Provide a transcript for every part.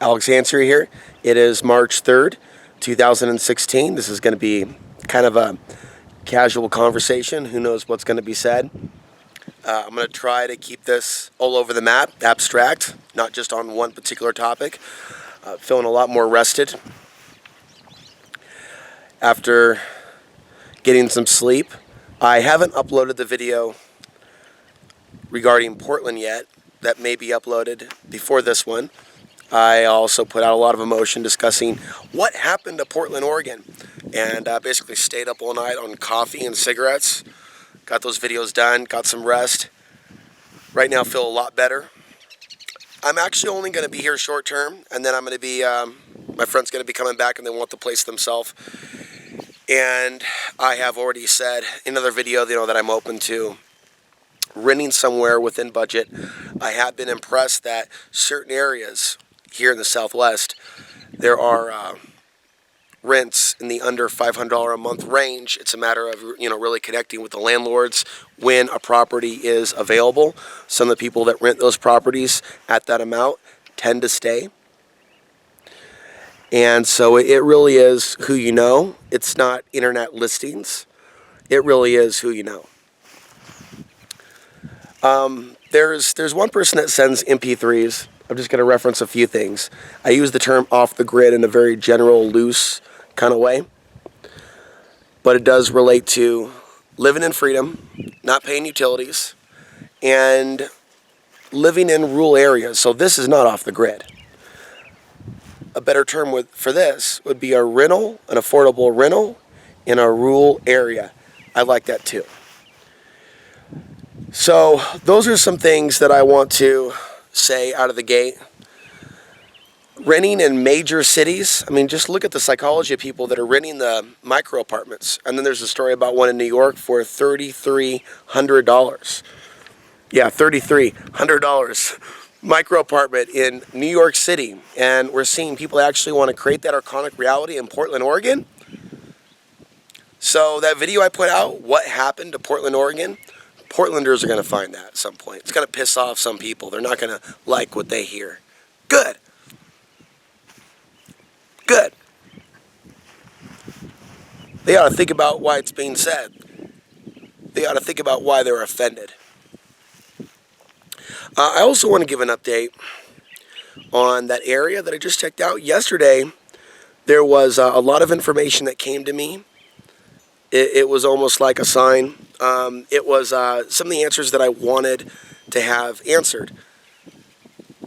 Alex Answer here. It is March 3rd, 2016. This is going to be kind of a casual conversation. Who knows what's going to be said. I'm going to try to keep this all over the map, abstract, not just on one particular topic. Feeling a lot more rested after getting some sleep. I haven't uploaded the video regarding Portland yet. That may be uploaded before this one. I also put out a lot of emotion discussing what happened to Portland, Oregon, and basically stayed up all night on coffee and cigarettes. Got those videos done, got some rest. Right now feel a lot better. I'm actually only going to be here short term, and then I'm going to be, my friend's going to be coming back and they want the place themselves. And I have already said in another video, that I'm open to renting somewhere within budget. I have been impressed that certain areas here in the Southwest, there are rents in the under $500 a month range. It's a matter of really connecting with the landlords when a property is available. Some of the people that rent those properties at that amount tend to stay. And so it really is who you know. It's not internet listings. It really is who you know. There's one person that sends MP3s. I'm just going to reference a few things. I use the term off the grid in a very general, loose kind of way. But it does relate to living in freedom, not paying utilities, and living in rural areas. So this is not off the grid. A better term for this would be a rental, an affordable rental in a rural area. I like that too. So those are some things that I want to say out of the gate. Renting in major cities, just look at the psychology of people that are renting the micro apartments. And then there's a story about one in New York for $3,300. Yeah, $3,300 micro apartment in New York City. And we're seeing people actually want to create that archonic reality in Portland, Oregon. So that video I put out, what happened to Portland, Oregon? Portlanders are going to find that at some point. It's going to piss off some people. They're not going to like what they hear. Good. Good. They ought to think about why it's being said. They ought to think about why they're offended. I also want to give an update on that area that I just checked out. Yesterday, there was a lot of information that came to me. It was almost like a sign. It was some of the answers that I wanted to have answered.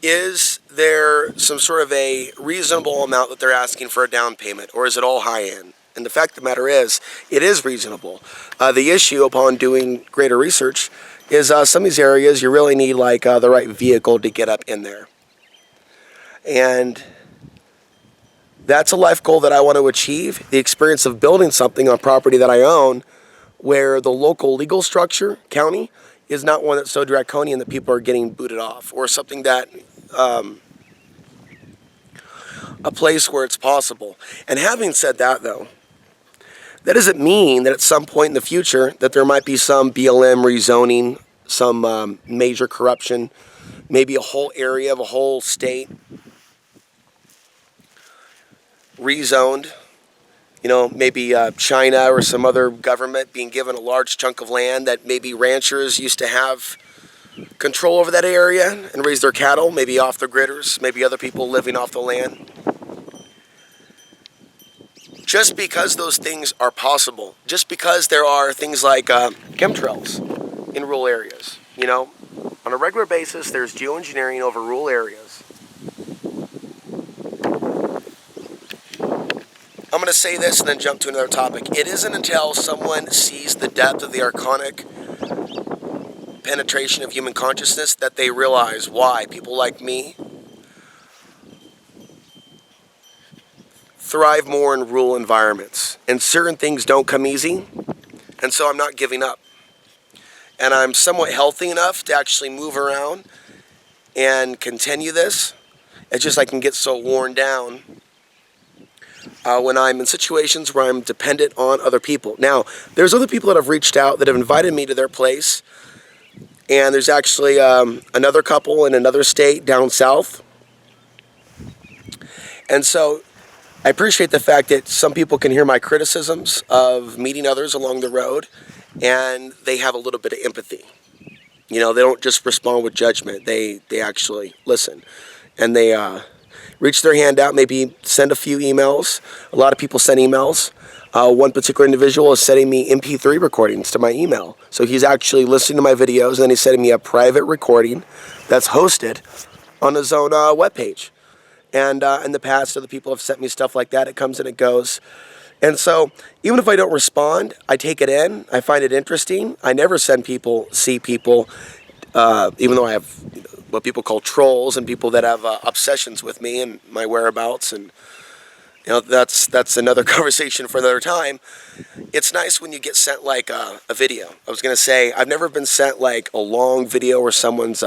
Is there some sort of a reasonable amount that they're asking for a down payment, or is it all high end? And the fact of the matter is, it is reasonable. The issue upon doing greater research is some of these areas you really need the right vehicle to get up in there. And that's a life goal that I want to achieve, the experience of building something on property that I own where the local legal structure, county, is not one that's so draconian that people are getting booted off, or something that, a place where it's possible. And having said that, though, that doesn't mean that at some point in the future that there might be some BLM rezoning, some major corruption, maybe a whole area of a whole state rezoned, maybe China or some other government being given a large chunk of land that maybe ranchers used to have control over that area and raise their cattle, maybe off the gridders, maybe other people living off the land. Just because those things are possible, just because there are things like chemtrails in rural areas, on a regular basis, there's geoengineering over rural areas. I'm going to say this and then jump to another topic. It isn't until someone sees the depth of the archonic penetration of human consciousness that they realize why people like me thrive more in rural environments. And certain things don't come easy, and so I'm not giving up. And I'm somewhat healthy enough to actually move around and continue this. It's just I can get so worn down when I'm in situations where I'm dependent on other people. Now, there's other people that have reached out that have invited me to their place. And there's actually another couple in another state down south And so I appreciate the fact that some people can hear my criticisms of meeting others along the road, and they have a little bit of empathy. You know, they don't just respond with judgment. They actually listen, and they reach their hand out, maybe send a few emails. A lot of people send emails. One particular individual is sending me MP3 recordings to my email. So he's actually listening to my videos, and then he's sending me a private recording that's hosted on his own webpage. And in the past, other people have sent me stuff like that. It comes and it goes. And so even if I don't respond, I take it in. I find it interesting. I never see people, even though I have what people call trolls and people that have obsessions with me and my whereabouts. And, you know, that's another conversation for another time. It's nice when you get sent like a video. I was going to say, I've never been sent like a long video where someone's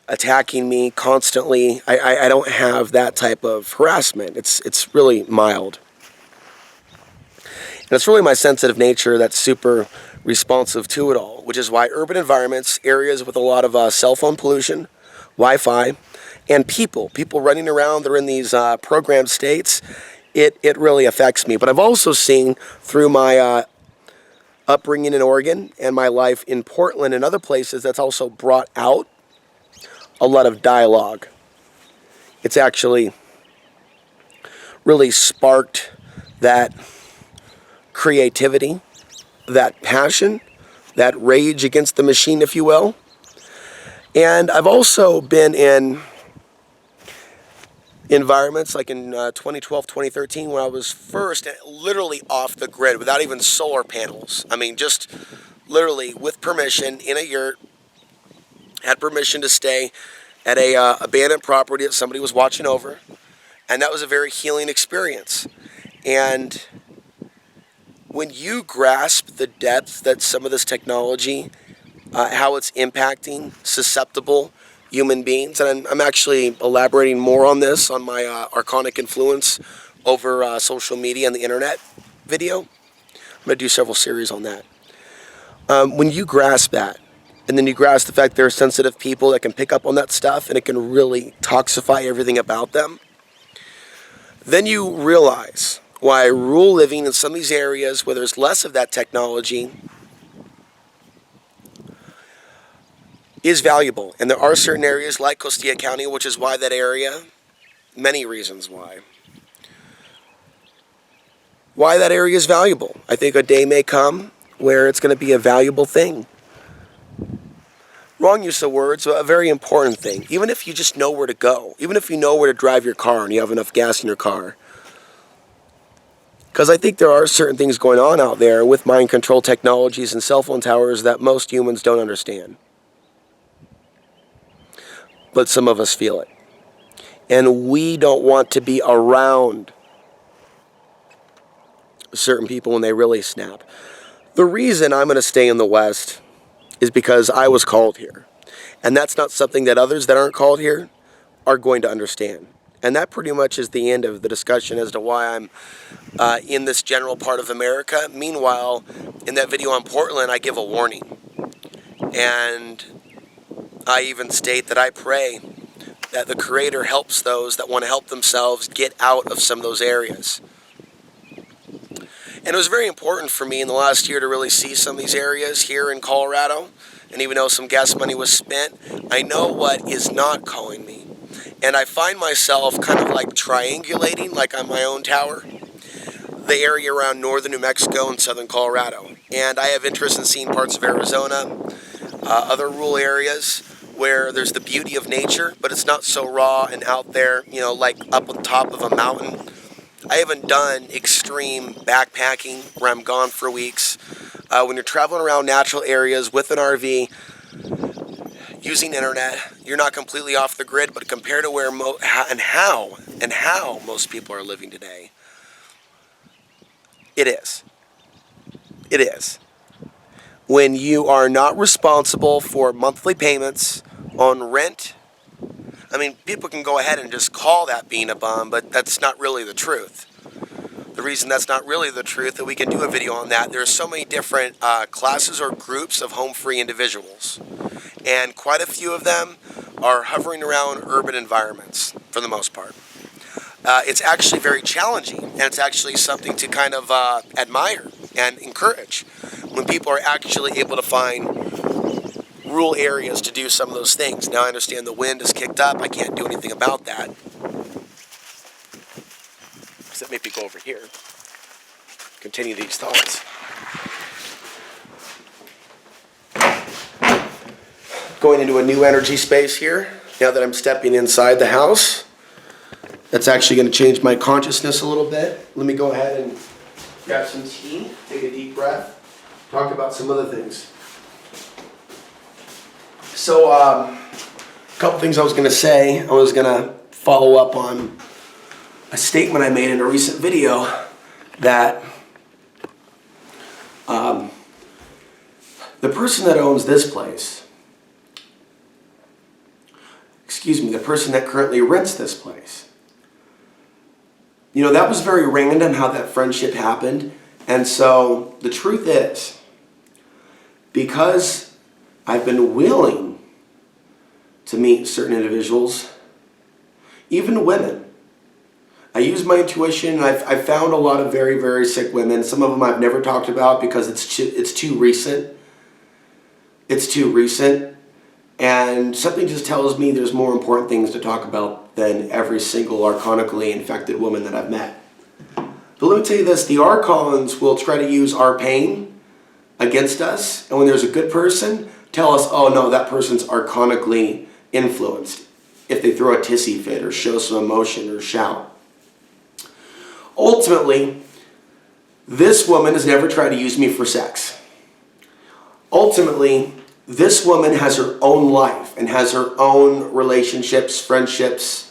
attacking me constantly. I don't have that type of harassment. It's really mild. And it's really my sensitive nature that's super responsive to it all, which is why urban environments, areas with a lot of cell phone pollution, Wi-Fi, and people running around, they're in these programmed states, it really affects me. But I've also seen through my upbringing in Oregon and my life in Portland and other places that's also brought out a lot of dialogue. It's actually really sparked that creativity, that passion, that rage against the machine, if you will. And I've also been in environments like in 2012, 2013, when I was first literally off the grid without even solar panels. I mean, just literally with permission in a yurt, had permission to stay at a abandoned property that somebody was watching over, and that was a very healing experience. And when you grasp the depth that some of this technology, how it's impacting susceptible human beings, and I'm actually elaborating more on this on my Archonic influence over social media and the internet video. I'm going to do several series on that. When you grasp that, and then you grasp the fact there are sensitive people that can pick up on that stuff and it can really toxify everything about them, then you realize why rural living in some of these areas where there's less of that technology is valuable. And there are certain areas like Costilla County, which is why that area, many reasons why that area is valuable. I think a day may come where it's going to be a valuable thing. Wrong use of words, but a very important thing. Even if you just know where to go, even if you know where to drive your car and you have enough gas in your car. Because I think there are certain things going on out there with mind control technologies and cell phone towers that most humans don't understand. But some of us feel it. And we don't want to be around certain people when they really snap. The reason I'm going to stay in the West is because I was called here. And that's not something that others that aren't called here are going to understand. And that pretty much is the end of the discussion as to why I'm in this general part of America. Meanwhile, in that video on Portland, I give a warning. And I even state that I pray that the Creator helps those that want to help themselves get out of some of those areas. And it was very important for me in the last year to really see some of these areas here in Colorado. And even though some gas money was spent, I know what is not calling me. And I find myself kind of like triangulating, like on my own tower, the area around northern New Mexico and southern Colorado. And I have interest in seeing parts of Arizona, other rural areas where there's the beauty of nature, but it's not so raw and out there, you know, like up on top of a mountain. I haven't done extreme backpacking where I'm gone for weeks. When you're traveling around natural areas with an RV, using internet, you're not completely off the grid, but compared to where how most people are living today, it is. It is. When you are not responsible for monthly payments on rent, I mean, people can go ahead and just call that being a bum, but that's not really the truth. The reason that's not really the truth, that we can do a video on that, there are so many different classes or groups of home-free individuals. And quite a few of them are hovering around urban environments. For for the most part. It's actually very challenging, and it's actually something to kind of admire and encourage when people are actually able to find rural areas to do some of those things. Now I understand the wind is kicked up. I can't do anything about that. Except maybe go over here. Continue these thoughts. Going into a new energy space here, now that I'm stepping inside the house. That's actually going to change my consciousness a little bit. Let me go ahead and grab some tea, take a deep breath, talk about some other things. So, a couple things I was going to say. I was going to follow up on a statement I made in a recent video that the person that owns this place, the person that currently rents this place, that was very random how that friendship happened. And so the truth is, because I've been willing to meet certain individuals, even women, I use my intuition, and I've found a lot of very, very sick women. Some of them I've never talked about because it's too recent. It's too recent. And something just tells me there's more important things to talk about than every single archonically infected woman that I've met. But let me tell you this, the Archons will try to use our pain against us. And when there's a good person, tell us, oh no, that person's archonically influenced. If they throw a tissy fit or show some emotion or shout. Ultimately, this woman has never tried to use me for sex. Ultimately, this woman has her own life and has her own relationships, friendships,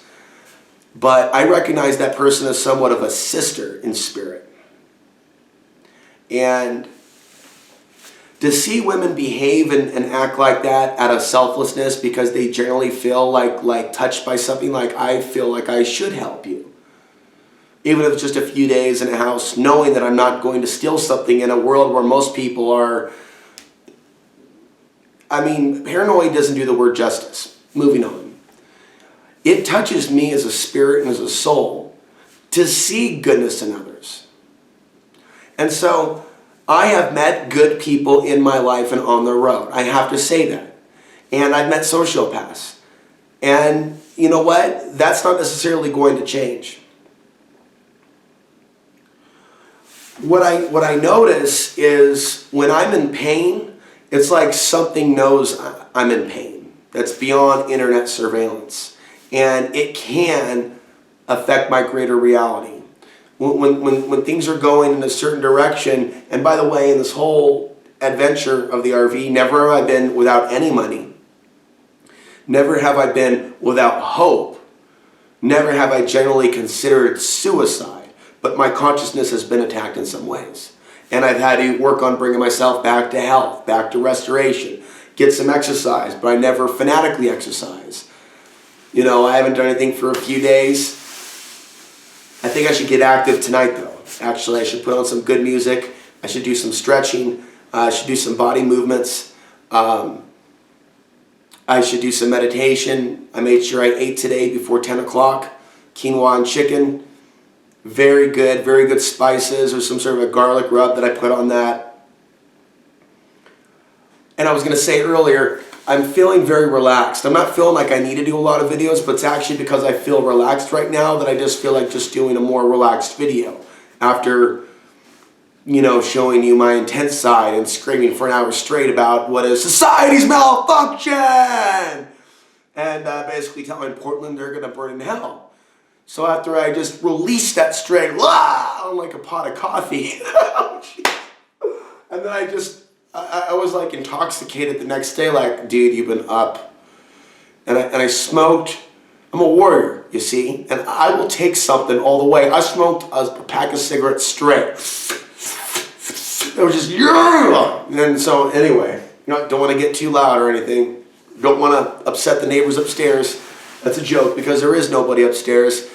but I recognize that person as somewhat of a sister in spirit. And to see women behave and act like that out of selflessness because they generally feel like touched by something, like I feel like I should help you. Even if it's just a few days in a house, knowing that I'm not going to steal something in a world where most people are, paranoid doesn't do the word justice. Moving on. It touches me as a spirit and as a soul to see goodness in others. And so I have met good people in my life and on the road. I have to say that. And I've met sociopaths. And you know what? That's not necessarily going to change. What I notice is when I'm in pain, it's like something knows I'm in pain. That's beyond internet surveillance. And it can affect my greater reality. When things are going in a certain direction, and by the way, in this whole adventure of the RV, never have I been without any money. Never have I been without hope. Never have I generally considered suicide. But my consciousness has been attacked in some ways. And I've had to work on bringing myself back to health, back to restoration, get some exercise, but I never fanatically exercise. I haven't done anything for a few days. I think I should get active tonight though. Actually, I should put on some good music. I should do some stretching. I should do some body movements. I should do some meditation. I made sure I ate today before 10 o'clock. Quinoa and chicken. Very good spices or some sort of a garlic rub that I put on that. And I was going to say earlier, I'm feeling very relaxed. I'm not feeling like I need to do a lot of videos, but it's actually because I feel relaxed right now that I just feel like just doing a more relaxed video. After, showing you my intense side and screaming for an hour straight about what is society's malfunction! And basically telling Portland they're going to burn in hell. So after I just released that string, like a pot of coffee, and then I was like intoxicated the next day, like, dude, you've been up. And I smoked. I'm a warrior, you see, and I will take something all the way. I smoked a pack of cigarettes straight. It was just, yeah! And so anyway, don't want to get too loud or anything. Don't want to upset the neighbors upstairs. That's a joke because there is nobody upstairs.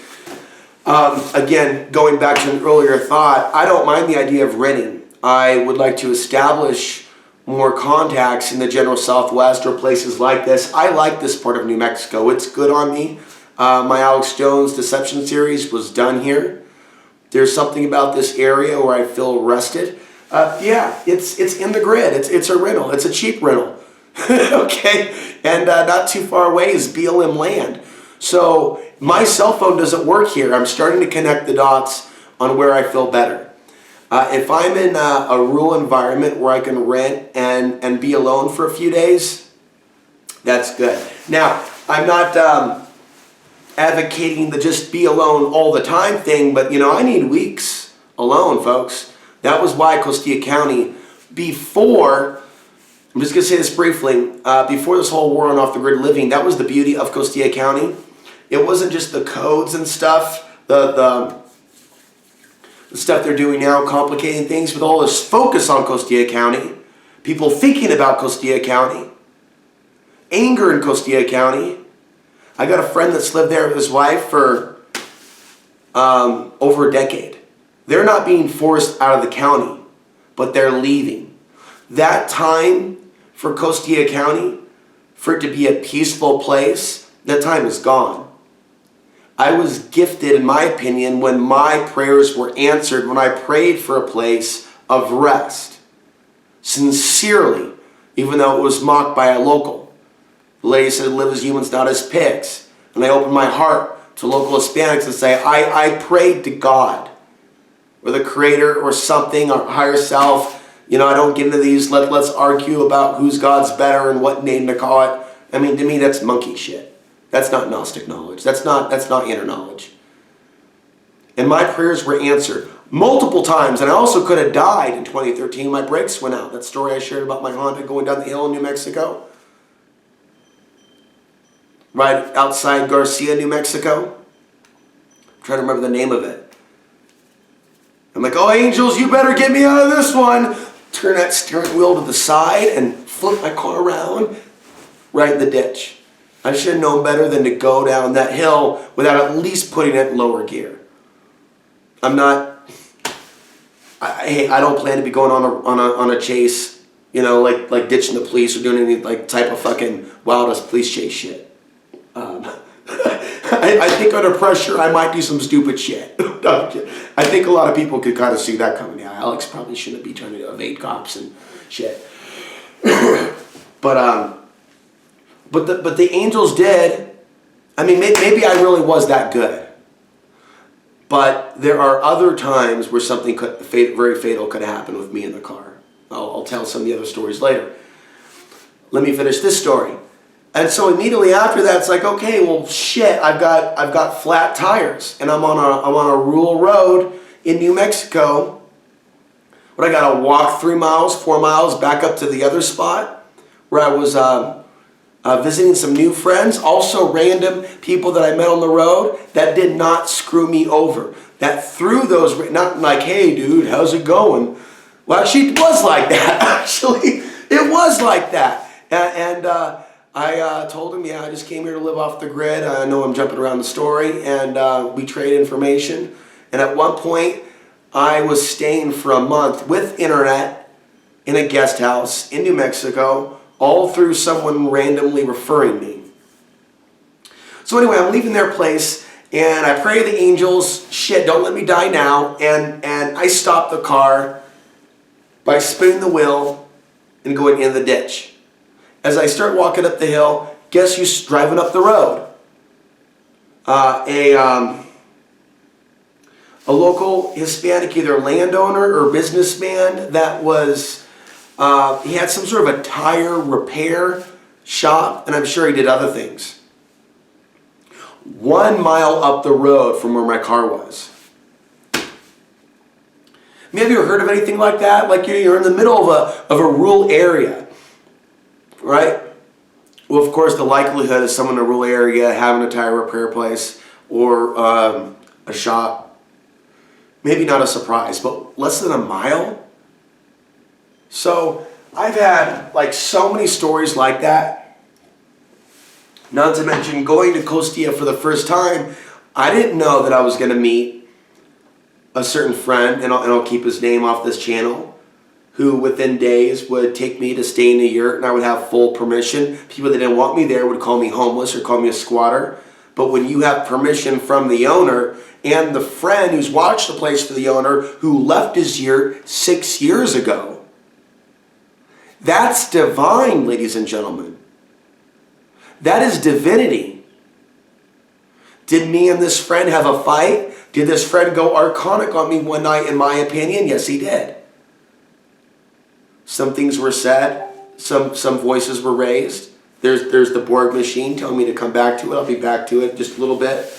Again, going back to an earlier thought, I don't mind the idea of renting. I would like to establish more contacts in the general Southwest or places like this. I like this part of New Mexico. It's good on me. My Alex Jones Deception series was done here. There's something about this area where I feel rested. Yeah, it's in the grid. It's a rental. It's a cheap rental. Okay, and not too far away is BLM land. So my cell phone doesn't work here. I'm starting to connect the dots on where I feel better. If I'm in a rural environment where I can rent and be alone for a few days, that's good. Now, I'm not advocating the just be alone all the time thing, but I need weeks alone, folks. That was why Costilla County, before, I'm just going to say this briefly, before this whole war on off-the-grid living, that was the beauty of Costilla County. It wasn't just the codes and stuff, the stuff they're doing now, complicating things, with all this focus on Costilla County, people thinking about Costilla County, anger in Costilla County. I got a friend that's lived there with his wife for over a decade. They're not being forced out of the county, but they're leaving. That time for Costilla County, for it to be a peaceful place, that time is gone. I was gifted, in my opinion, when my prayers were answered, when I prayed for a place of rest. Sincerely, even though it was mocked by a local. The lady said, live as humans, not as pigs. And I opened my heart to local Hispanics and say, I prayed to God, or the Creator, or something, or higher self. I don't get into these, let's argue about whose God's better and what name to call it. I mean, to me, that's monkey shit. That's not Gnostic knowledge. That's not inner knowledge. And my prayers were answered multiple times. And I also could have died in 2013. My brakes went out. That story I shared about my Honda going down the hill in New Mexico. Right outside Garcia, New Mexico. I'm trying to remember the name of it. I'm like, oh, angels, you better get me out of this one. Turn that steering wheel to the side and flip my car around right in the ditch. I should have known better than to go down that hill without at least putting it in lower gear. I'm not. I don't plan to be going on a chase, like ditching the police or doing any type of fucking wildest police chase shit. I think under pressure I might do some stupid shit. I think a lot of people could kind of see that coming. Yeah, Alex probably shouldn't be trying to evade cops and shit. But the angels did. I mean, maybe I really was that good. But there are other times where something very fatal could happen with me in the car. I'll tell some of the other stories later. Let me finish this story. And so immediately after that, it's like, okay, well, shit, I've got flat tires, and I'm on a rural road in New Mexico. But I got to walk 3 miles, 4 miles back up to the other spot where I was visiting some new friends, also random people that I met on the road that did not screw me over. That threw those, not like, hey, dude, how's it going? Well, actually, it was like that. Actually, it was like that. And I told him, yeah, I just came here to live off the grid. I know I'm jumping around the story, and we trade information. And at one point, I was staying for a month with internet in a guest house in New Mexico, all through someone randomly referring me. So anyway, I'm leaving their place, and I pray to the angels, shit, don't let me die now. And I stop the car by spinning the wheel and going in the ditch. As I start walking up the hill, guess who's driving up the road? A local Hispanic, either landowner or businessman that was, he had some sort of a tire repair shop, and I'm sure he did other things. 1 mile up the road from where my car was. Have you ever heard of anything like that? Like you're in the middle of a rural area, right? Well, of course, the likelihood of someone in a rural area having a tire repair place or a shop, maybe not a surprise, but less than a mile. So I've had like so many stories like that. Not to mention going to Costilla for the first time, I didn't know that I was going to meet a certain friend, and I'll keep his name off this channel, who within days would take me to stay in a yurt, and I would have full permission. People that didn't want me there would call me homeless or call me a squatter. But when you have permission from the owner and the friend who's watched the place for the owner who left his year 6 years ago, that's divine, ladies and gentlemen. That is divinity. Did me and this friend have a fight? Did this friend go archonic on me one night, in my opinion? Yes, he did. Some things were said. Some voices were raised. There's the Borg machine telling me to come back to it. I'll be back to it just a little bit.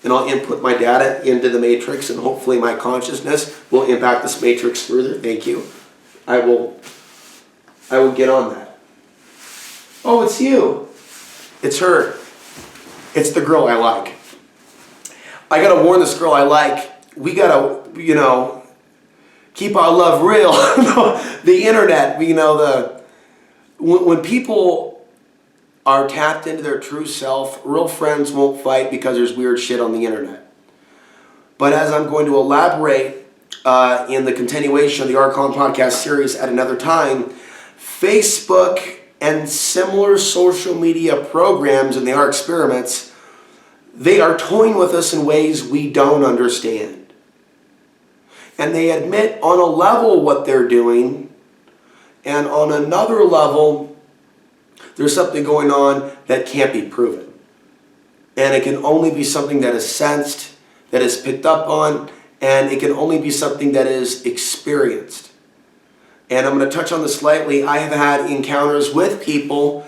And I'll input my data into the matrix, and hopefully my consciousness will impact this matrix further. Thank you. I will get on that. Oh, it's you. It's her. It's the girl I like. I gotta warn this girl I like. We gotta, keep our love real. The internet, when people are tapped into their true self, real friends won't fight because there's weird shit on the internet. But as I'm going to elaborate in the continuation of the Archon podcast series at another time, Facebook and similar social media programs and they are experiments, they are toying with us in ways we don't understand. And they admit on a level what they're doing, and on another level, there's something going on that can't be proven. And it can only be something that is sensed, that is picked up on, and it can only be something that is experienced. And I'm going to touch on this slightly. I have had encounters with people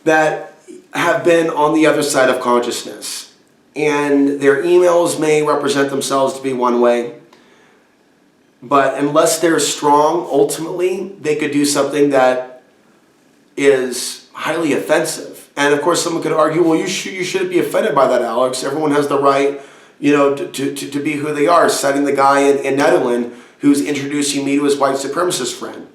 that have been on the other side of consciousness. And their emails may represent themselves to be one way. But unless they're strong, ultimately, they could do something that is highly offensive. And of course, someone could argue, well, you shouldn't be offended by that, Alex. Everyone has the right, to be who they are. Citing the guy in Netherlands who's introducing me to his white supremacist friend.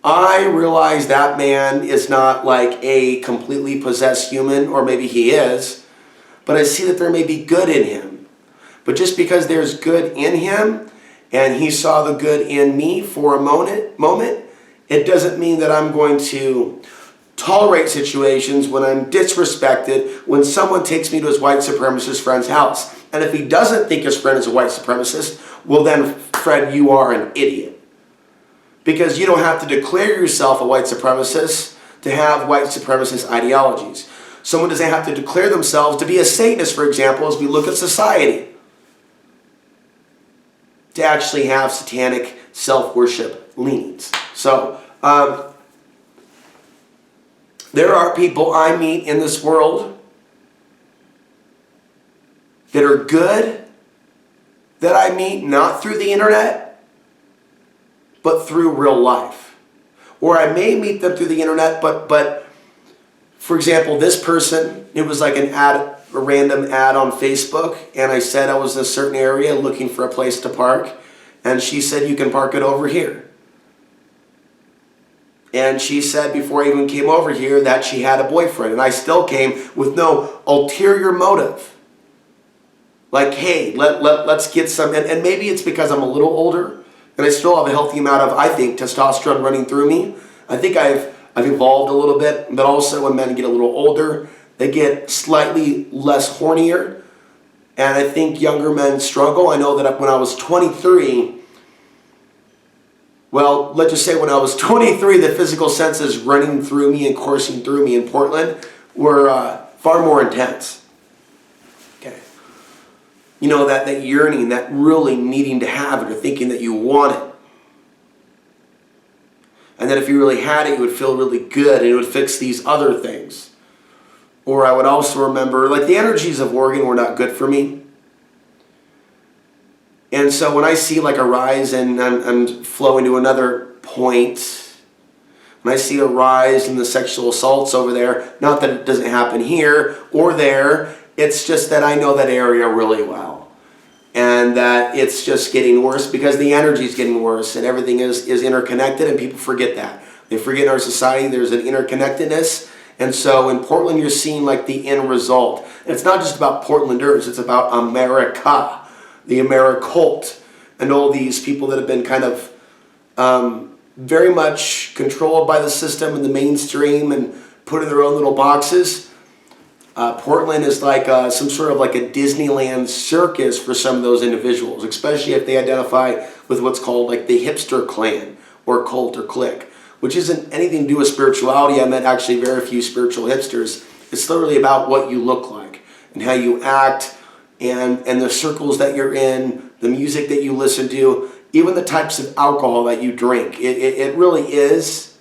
I realize that man is not like a completely possessed human, or maybe he is, but I see that there may be good in him. But just because there's good in him, and he saw the good in me for a moment, it doesn't mean that I'm going to tolerate situations when I'm disrespected, when someone takes me to his white supremacist friend's house. And if he doesn't think his friend is a white supremacist, well then, Fred, you are an idiot. Because you don't have to declare yourself a white supremacist to have white supremacist ideologies. Someone doesn't have to declare themselves to be a Satanist, for example, as we look at society, to actually have satanic self-worship leanings. So, there are people I meet in this world that are good, that I meet not through the internet, but through real life. Or I may meet them through the internet, but for example, this person, it was like a random ad on Facebook, and I said I was in a certain area looking for a place to park, and she said, you can park it over here. And she said before I even came over here that she had a boyfriend, and I still came with no ulterior motive. Like, hey, let's get some, and maybe it's because I'm a little older, and I still have a healthy amount of, I think, testosterone running through me. I think I've evolved a little bit, but also when men get a little older, they get slightly less hornier, and I think younger men struggle. I know that when I was 23, well, let's just say when I was 23, the physical senses running through me and coursing through me in Portland were far more intense. Okay. That yearning, that really needing to have it or thinking that you want it. And that if you really had it, you would feel really good and it would fix these other things. Or I would also remember, like, the energies of Oregon were not good for me. And so when I see like a rise and I'm flowing to another point, when I see a rise in the sexual assaults over there, not that it doesn't happen here or there, it's just that I know that area really well. And that it's just getting worse because the energy is getting worse and everything is interconnected, and people forget that. They forget in our society there's an interconnectedness. And so in Portland, you're seeing like the end result. And it's not just about Portlanders, it's about America, the AmeriCult, and all these people that have been kind of very much controlled by the system and the mainstream and put in their own little boxes. Portland is like some sort of like a Disneyland circus for some of those individuals, especially if they identify with what's called like the hipster clan or cult or clique, which isn't anything to do with spirituality. I met actually very few spiritual hipsters. It's literally about what you look like and how you act and the circles that you're in, the music that you listen to, even the types of alcohol that you drink. It really is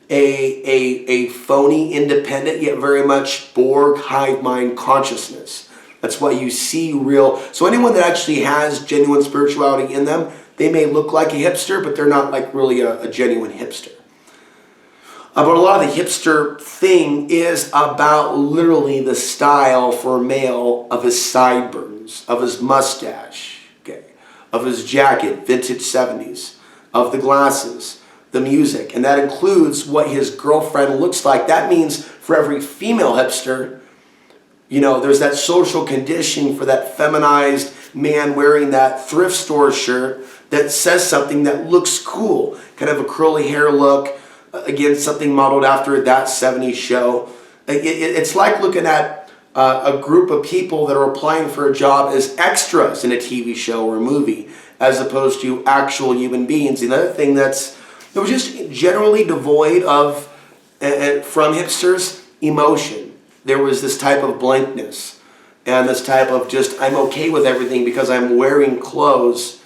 a phony, independent, yet very much Borg hive mind consciousness. That's why you see real. So anyone that actually has genuine spirituality in them, they may look like a hipster, but they're not like really a genuine hipster. But a lot of the hipster thing is about literally the style for a male of his sideburns, of his mustache, okay, of his jacket, vintage 70s, of the glasses, the music, and that includes what his girlfriend looks like. That means for every female hipster, you know, there's that social conditioning for that feminized man wearing that thrift store shirt that says something that looks cool, kind of a curly hair look, again, something modeled after that 70s show. It's like looking at a group of people that are applying for a job as extras in a TV show or a movie, as opposed to actual human beings. Another thing that was just generally devoid of, from hipsters, emotion. There was this type of blankness and this type of just, I'm okay with everything because I'm wearing clothes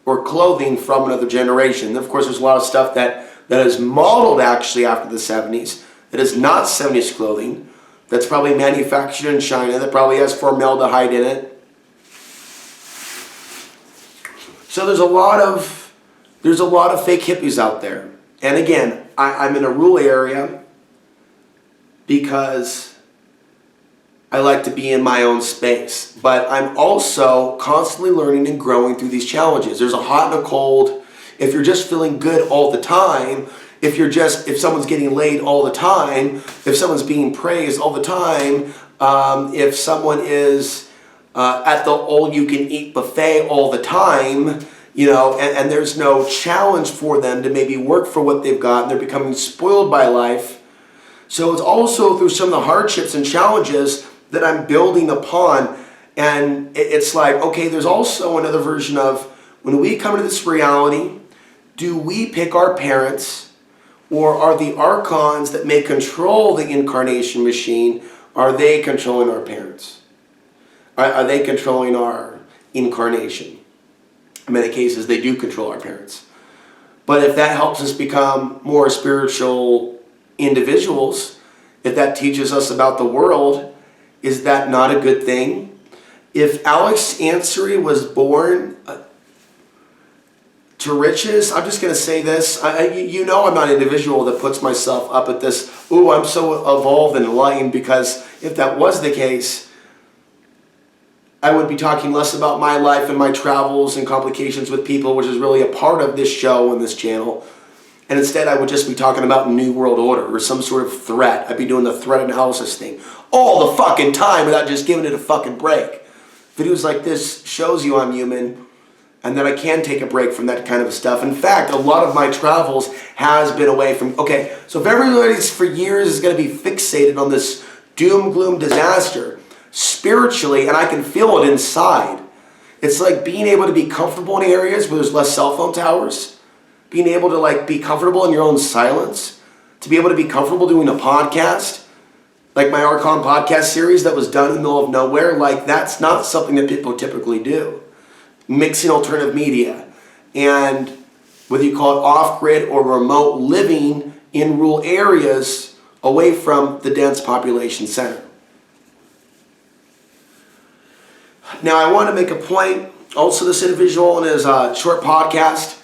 or clothing from another generation. And of course, there's a lot of stuff that is modeled actually after the 70s, that is not 70s clothing, that's probably manufactured in China, that probably has formaldehyde in it. So there's a lot of fake hippies out there. And again, I'm in a rural area because I like to be in my own space. But I'm also constantly learning and growing through these challenges. There's a hot and a cold. If you're just feeling good all the time, if someone's getting laid all the time, if someone's being praised all the time, if someone is at the all-you-can-eat buffet all the time, you know, and there's no challenge for them to maybe work for what they've got, and they're becoming spoiled by life. So it's also through some of the hardships and challenges that I'm building upon. And it's like, okay, there's also another version of when we come into this reality, do we pick our parents, or are the Archons that may control the incarnation machine, are they controlling our parents? Are they controlling our incarnation? In many cases, they do control our parents. But if that helps us become more spiritual individuals, if that teaches us about the world, is that not a good thing? If Alex Ansary was born to riches, I'm just going to say this. You know I'm not an individual that puts myself up at this, ooh, I'm so evolved and enlightened, because if that was the case, I would be talking less about my life and my travels and complications with people, which is really a part of this show and this channel. And instead, I would just be talking about New World Order or some sort of threat. I'd be doing the threat analysis thing all the fucking time without just giving it a fucking break. Videos like this shows you I'm human, and that I can take a break from that kind of stuff. In fact, a lot of my travels has been away from, okay, so if everybody's for years is going to be fixated on this doom, gloom, disaster, spiritually, and I can feel it inside, it's like being able to be comfortable in areas where there's less cell phone towers, being able to like be comfortable in your own silence, to be able to be comfortable doing a podcast, like my Archon podcast series that was done in the middle of nowhere. Like, that's not something that people typically do. Mixing alternative media, and whether you call it off-grid or remote living in rural areas away from the dense population center. Now, I want to make a point. Also, this individual in his short podcast,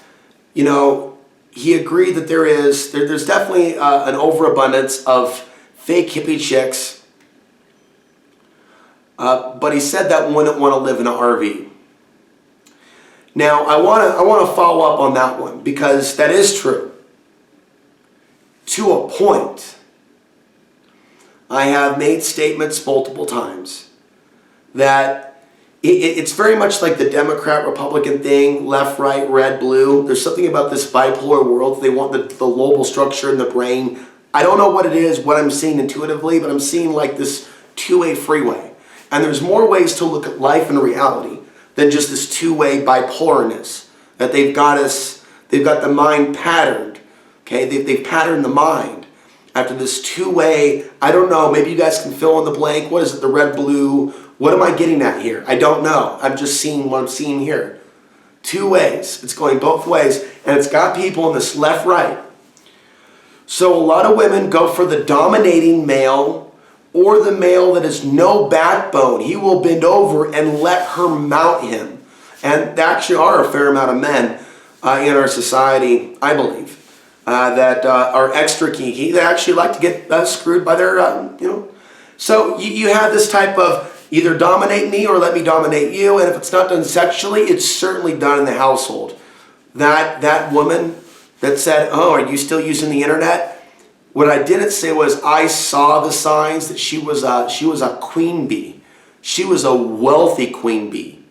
you know, he agreed that there's definitely an overabundance of fake hippie chicks, but he said that wouldn't want to live in an RV. Now, I want to follow up on that one, because that is true. To a point, I have made statements multiple times that it's very much like the Democrat-Republican thing, left, right, red, blue. There's something about this bipolar world. They want the lobal structure in the brain. I don't know what it is, what I'm seeing intuitively, but I'm seeing like this two-way freeway. And there's more ways to look at life and reality than just this two-way bipolarness. That they've got the mind patterned. Okay, they've patterned the mind after this two-way, I don't know, maybe you guys can fill in the blank. What is it, the red, blue? What am I getting at here? I don't know. I'm just seeing what I'm seeing here. Two ways. It's going both ways. And it's got people in this left-right. So a lot of women go for the dominating male or the male that has no backbone. He will bend over and let her mount him. And there actually are a fair amount of men in our society, I believe, that are extra kinky. They actually like to get screwed by their, So you have this type of either dominate me or let me dominate you. And if it's not done sexually, it's certainly done in the household. That woman that said, oh, are you still using the internet? What I didn't say was I saw the signs that she was a queen bee. She was a wealthy queen bee.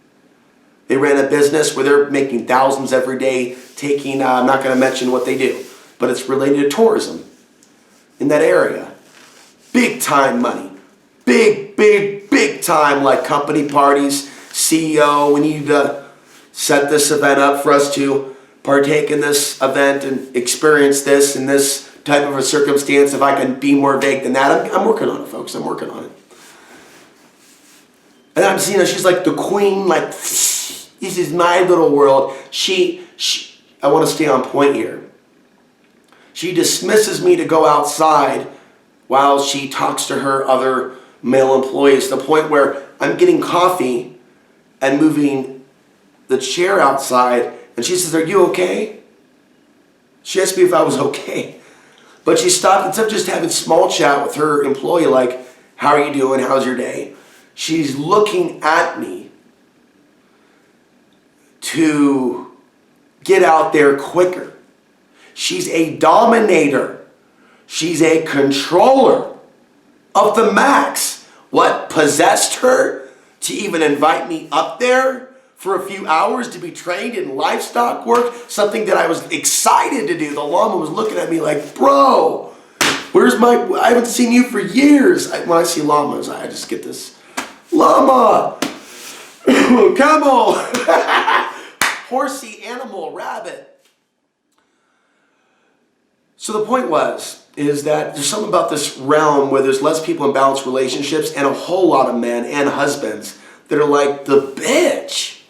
They ran a business where they're making thousands every day, taking, I'm not going to mention what they do, but it's related to tourism in that area. Big time money. Big time, like company parties, CEO, we need to set this event up for us to partake in this event and experience this in this type of a circumstance. If I can be more vague than that, I'm working on it, folks. I'm working on it. And I'm seeing her, she's like the queen, like, this is my little world. I want to stay on point here. She dismisses me to go outside while she talks to her other male employees, to the point where I'm getting coffee and moving the chair outside, and she says, are you okay? She asked me if I was okay. But she stopped, instead of just having small chat with her employee, like, how are you doing? How's your day? She's looking at me to get out there quicker. She's a dominator. She's a controller of the max. What possessed her to even invite me up there for a few hours to be trained in livestock work? Something that I was excited to do. The llama was looking at me like, bro, I haven't seen you for years. When I see llamas, I just get this, llama, camel, horsey, animal, rabbit. So the point is that there's something about this realm where there's less people in balanced relationships and a whole lot of men and husbands that are like the bitch.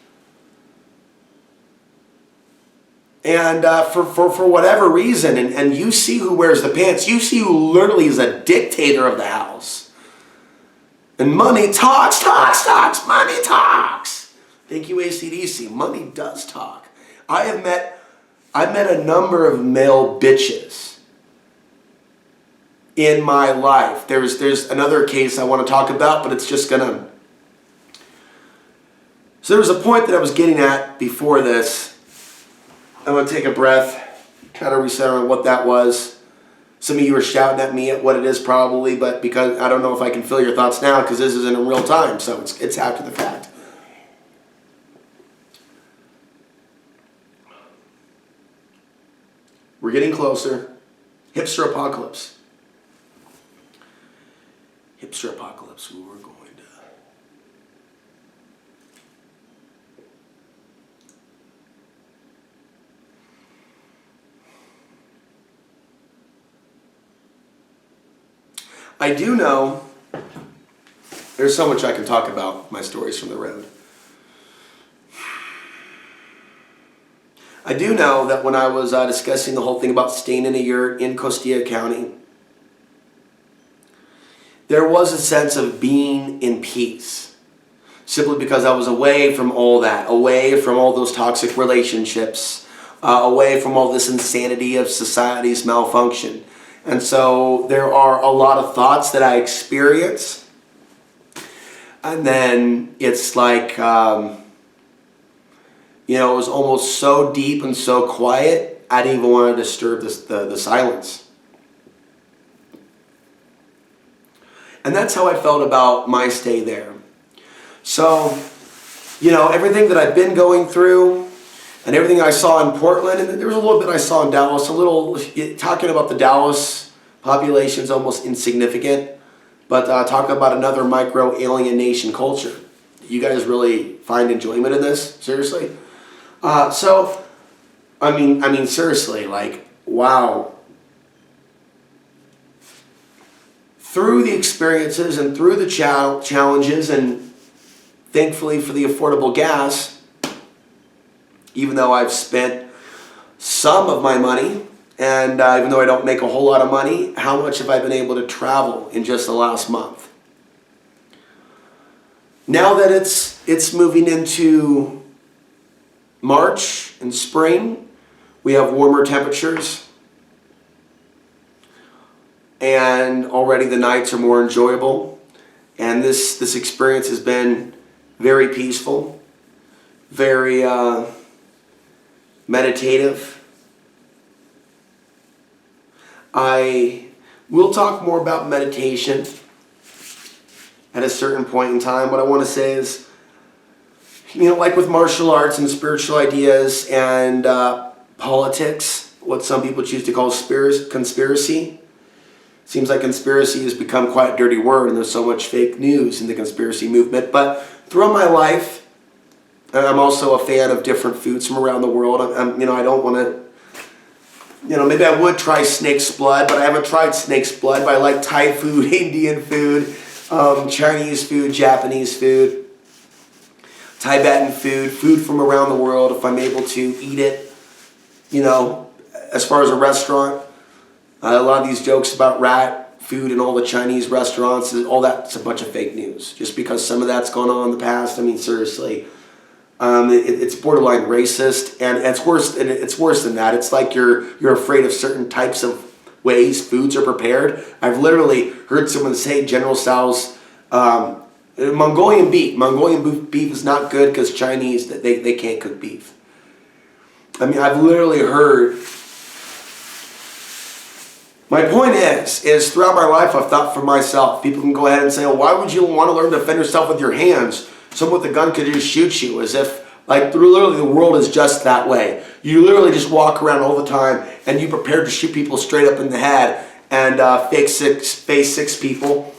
And for whatever reason, and you see who wears the pants, you see who literally is a dictator of the house. And money talks, money talks. Thank you, AC/DC. Money does talk. I've met a number of male bitches in my life. There's another case I want to talk about, but it's just gonna. So there was a point that I was getting at before this. I'm gonna take a breath, kind of reset on what that was. Some of you are shouting at me at what it is probably, but because I don't know if I can feel your thoughts now because this isn't in real time, so it's after the fact. We're getting closer. Hipster apocalypse. Hipster apocalypse. We were going to. I do know there's so much I can talk about my stories from the road. I do know that when I was discussing the whole thing about staying in a yurt in Costilla County, there was a sense of being in peace. Simply because I was away from all that, away from all those toxic relationships, away from all this insanity of society's malfunction. And so there are a lot of thoughts that I experience. And then it's like, it was almost so deep and so quiet, I didn't even want to disturb the silence. And that's how I felt about my stay there. So, everything that I've been going through and everything I saw in Portland, and there was a little bit I saw in Dallas, talking about the Dallas population is almost insignificant But talk about another micro-alienation culture. You guys really find enjoyment in this? Seriously? So, I mean, seriously, like, wow. Through the experiences and through the challenges, and thankfully for the affordable gas, even though I've spent some of my money, and even though I don't make a whole lot of money, how much have I been able to travel in just the last month? Now that it's moving into March and spring, we have warmer temperatures, and already the nights are more enjoyable, and this experience has been very peaceful, very meditative. I will talk more about meditation at a certain point in time. What I want to say is, like with martial arts and spiritual ideas and politics, what some people choose to call conspiracy. Seems like conspiracy has become quite a dirty word, and there's so much fake news in the conspiracy movement. But throughout my life, I'm also a fan of different foods from around the world. I don't want to, maybe I would try snake's blood, but I haven't tried snake's blood. But I like Thai food, Indian food, Chinese food, Japanese food, Tibetan food from around the world, if I'm able to eat it. As far as a restaurant, a lot of these jokes about rat food and all the Chinese restaurants, all that's a bunch of fake news. Just because some of that's gone on in the past, seriously. It's borderline racist, and it's worse. And it's worse than that. It's like you're afraid of certain types of ways foods are prepared. I've literally heard someone say General Tso's Mongolian beef. Mongolian beef is not good because Chinese they can't cook beef. I've literally heard. My point is throughout my life I've thought for myself. People can go ahead and say, "Oh, why would you want to learn to defend yourself with your hands? Someone with a gun could just shoot you," as if, literally the world is just that way. You literally just walk around all the time and you prepared to shoot people straight up in the head and face six people.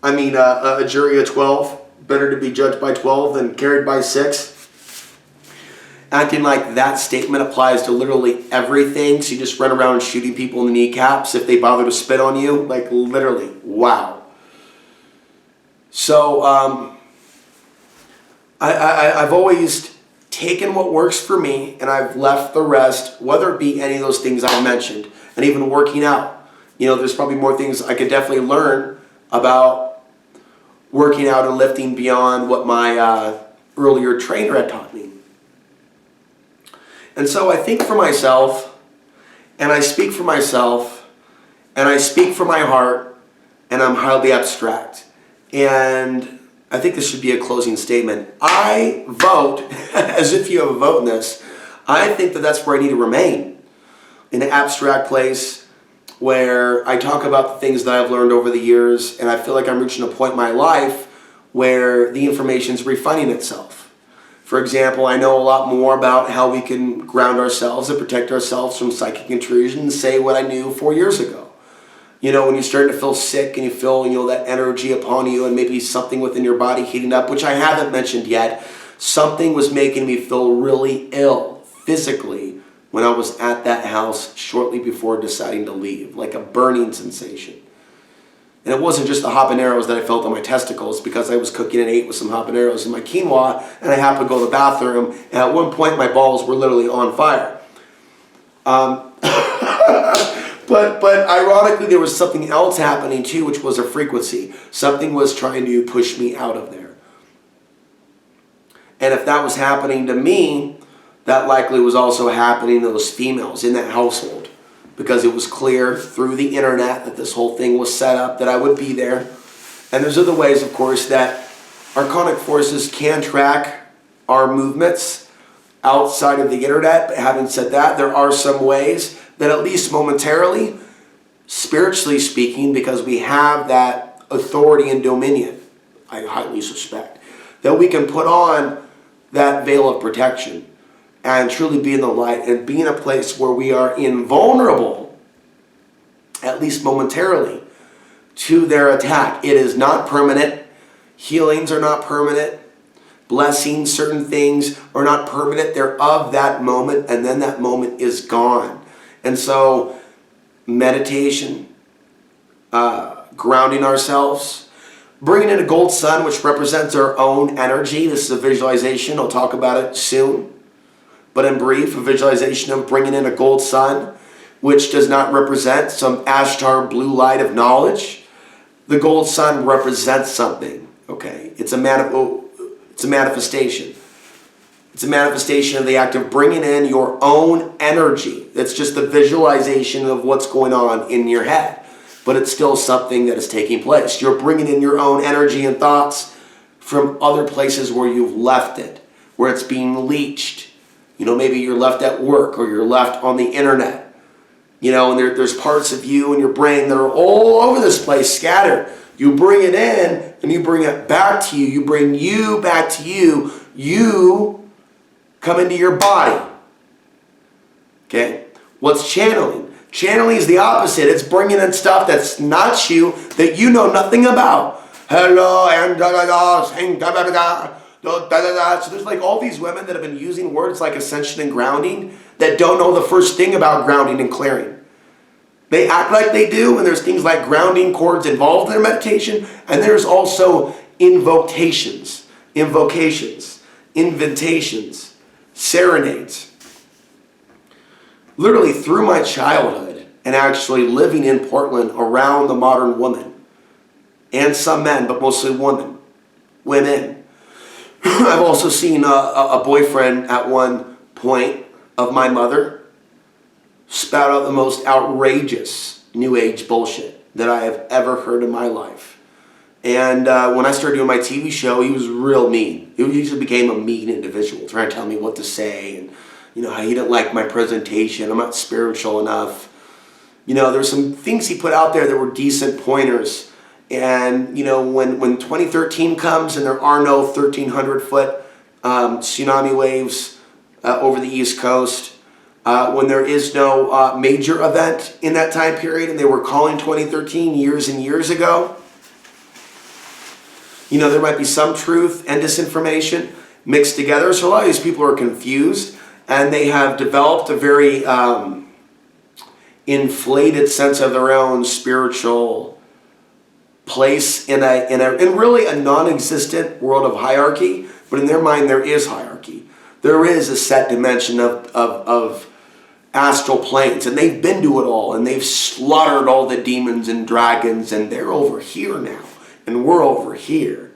A jury of 12. Better to be judged by 12 than carried by 6. Acting like that statement applies to literally everything. So you just run around shooting people in the kneecaps if they bother to spit on you. Literally. Wow. So, I've always taken what works for me and I've left the rest, whether it be any of those things I mentioned, and even working out. There's probably more things I could definitely learn about working out and lifting beyond what my earlier trainer had taught me. And so I think for myself, and I speak for myself, and I speak for my heart, and I'm highly abstract. And I think this should be a closing statement. I vote, as if you have a vote in this, I think that that's where I need to remain. In an abstract place where I talk about the things that I've learned over the years, and I feel like I'm reaching a point in my life where the information's refining itself. For example, I know a lot more about how we can ground ourselves and protect ourselves from psychic intrusion than say what I knew 4 years ago. When you start to feel sick and you feel, that energy upon you and maybe something within your body heating up, which I haven't mentioned yet, something was making me feel really ill physically when I was at that house shortly before deciding to leave, like a burning sensation. And it wasn't just the habaneros that I felt on my testicles, because I was cooking and ate with some habaneros in my quinoa, and I happened to go to the bathroom, and at one point my balls were literally on fire. But ironically, there was something else happening too, which was a frequency. Something was trying to push me out of there. And if that was happening to me, that likely was also happening to those females in that household, because it was clear through the internet that this whole thing was set up, that I would be there. And there's other ways, of course, that archonic forces can track our movements outside of the internet. But having said that, there are some ways that, at least momentarily, spiritually speaking, because we have that authority and dominion, I highly suspect, that we can put on that veil of protection and truly be in the light and be in a place where we are invulnerable, at least momentarily, to their attack. It is not permanent. Healings are not permanent. Blessings, certain things are not permanent. They're of that moment, and then that moment is gone. And so meditation, grounding ourselves, bringing in a gold sun, which represents our own energy. This is a visualization. I'll talk about it soon. But in brief, a visualization of bringing in a gold sun, which does not represent some Ashtar blue light of knowledge. The gold sun represents something, okay? It's a manifestation. It's a manifestation of the act of bringing in your own energy. That's just the visualization of what's going on in your head. But it's still something that is taking place. You're bringing in your own energy and thoughts from other places where you've left it, where it's being leached. You know, maybe you're left at work or you're left on the internet. You know, and there's parts of you and your brain that are all over this place, scattered. You bring it in and you bring it back to you. You bring you back to you. You come into your body. Okay? What's channeling? Channeling is the opposite. It's bringing in stuff that's not you, that you know nothing about. Hello, and so there's like all these women that have been using words like ascension and grounding that don't know the first thing about grounding and clearing. They act like they do, and there's things like grounding cords involved in their meditation, and there's also invocations, invitations, serenades. Literally through my childhood and actually living in Portland around the modern woman, and some men, but mostly women, I've also seen a boyfriend at one point of my mother spout out the most outrageous New Age bullshit that I have ever heard in my life. And when I started doing my TV show, he was real mean. He just became a mean individual, trying to tell me what to say, and you know, how he didn't like my presentation. I'm not spiritual enough. You know, there's some things he put out there that were decent pointers. And, you know, when 2013 comes and there are no 1,300-foot tsunami waves over the East Coast, when there is no major event in that time period, and they were calling 2013 years and years ago, you know, there might be some truth and disinformation mixed together. So a lot of these people are confused, and they have developed a very inflated sense of their own spiritual place in really a non-existent world of hierarchy. But in their mind, there is hierarchy. There is a set dimension of astral planes, and they've been to it all, and they've slaughtered all the demons and dragons, and they're over here now, and we're over here.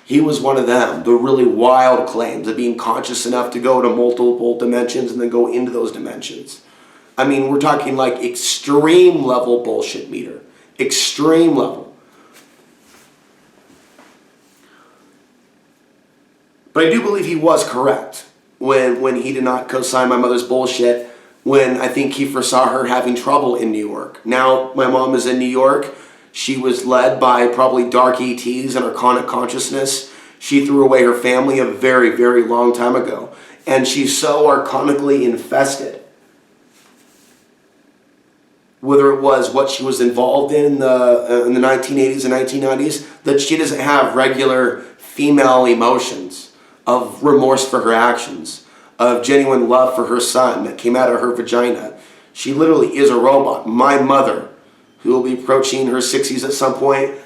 He was one of them, the really wild claims of being conscious enough to go to multiple dimensions and then go into those dimensions. I mean, we're talking like extreme level bullshit meter. Extreme level. But I do believe he was correct when he did not co-sign my mother's bullshit, when I think he foresaw her having trouble in New York. Now my mom is in New York. She was led by probably dark ETs and archonic consciousness. She threw away her family a very, very long time ago. And she's so archonically infested, whether it was what she was involved in the 1980s and 1990s, that she doesn't have regular female emotions of remorse for her actions, of genuine love for her son that came out of her vagina. She literally is a robot. My mother, who will be approaching her 60s at some point,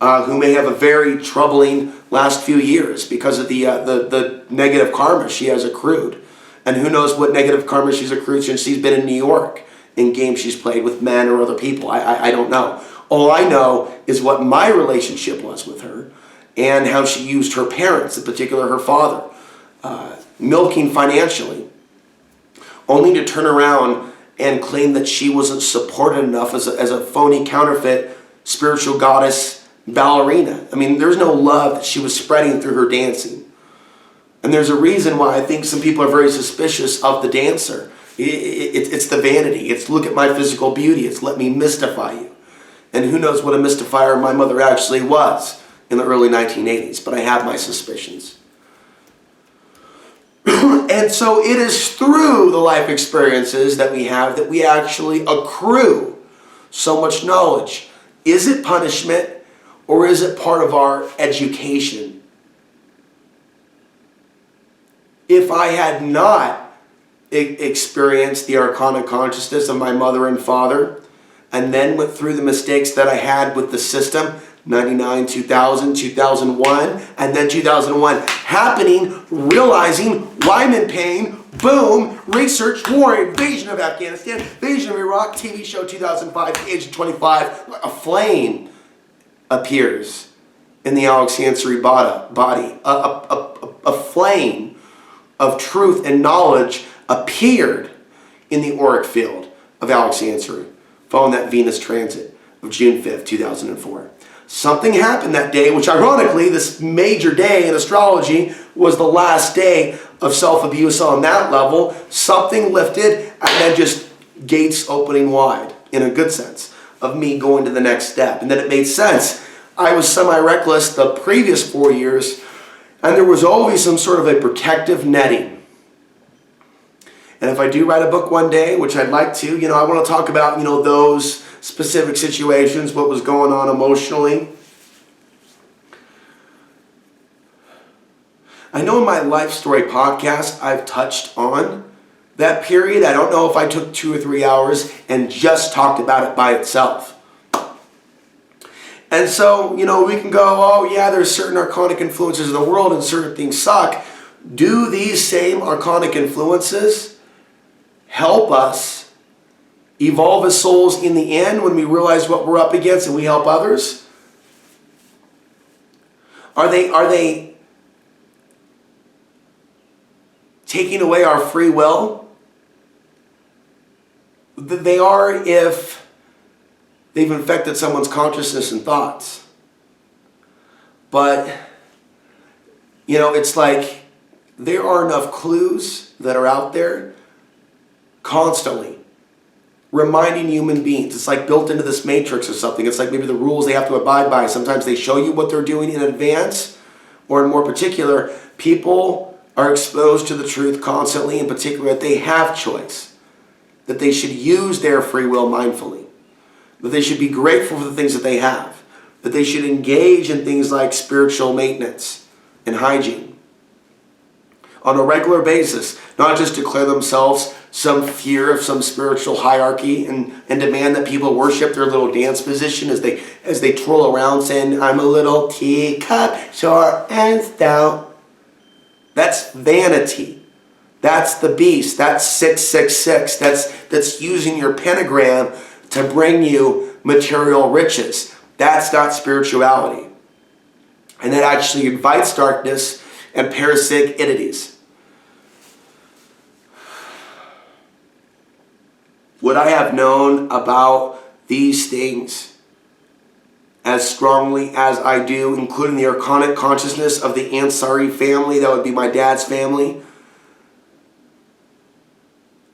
who may have a very troubling last few years because of the negative karma she has accrued. And who knows what negative karma she's accrued since she's been in New York, in games she's played with men or other people. I don't know. All I know is what my relationship was with her and how she used her parents, in particular her father, milking financially, only to turn around and claim that she wasn't supported enough as a phony counterfeit spiritual goddess ballerina. I mean, there's no love that she was spreading through her dancing. And there's a reason why I think some people are very suspicious of the dancer. It's the vanity. It's look at my physical beauty. It's let me mystify you. And who knows what a mystifier my mother actually was in the early 1980s, but I have my suspicions. And so it is through the life experiences that we have that we actually accrue so much knowledge. Is it punishment, or is it part of our education? If I had not experienced the archonic consciousness of my mother and father, and then went through the mistakes that I had with the system, 99, 2000, 2001, and then 2001 happening, realizing why I'm in pain, boom, research, war, invasion of Afghanistan, invasion of Iraq, TV show 2005, age 25, a flame appears in the Alex Sensory body. A flame of truth and knowledge appeared in the auric field of Alex Sensory following that Venus transit of June 5th, 2004. Something happened that day, which ironically, this major day in astrology was the last day of self-abuse on that level. Something lifted, and then just gates opening wide, in a good sense, of me going to the next step. And then it made sense. I was semi-reckless the previous 4 years, and there was always some sort of a protective netting. And if I do write a book one day, which I'd like to, I want to talk about, those specific situations, what was going on emotionally. I know in my Life Story podcast, I've touched on that period. I don't know if I took 2 or 3 hours and just talked about it by itself. And so, we can go, oh yeah, there's certain archonic influences in the world and certain things suck. Do these same archonic influences help us evolve as souls in the end when we realize what we're up against and we help others? Are they taking away our free will? They are if they've infected someone's consciousness and thoughts. But, it's like there are enough clues that are out there constantly reminding human beings. It's like built into this matrix or something. It's like maybe the rules they have to abide by. Sometimes they show you what they're doing in advance, or in more particular, people are exposed to the truth constantly, in particular that they have choice, that they should use their free will mindfully, that they should be grateful for the things that they have, that they should engage in things like spiritual maintenance and hygiene on a regular basis, not just declare themselves some fear of some spiritual hierarchy and demand that people worship their little dance position as they twirl around saying, I'm a little teacup, short and stout. That's vanity. That's the beast. That's 666. That's using your pentagram to bring you material riches. That's not spirituality. And that actually invites darkness and parasitic entities. Would I have known about these things as strongly as I do, including the archonic consciousness of the Ansari family, that would be my dad's family,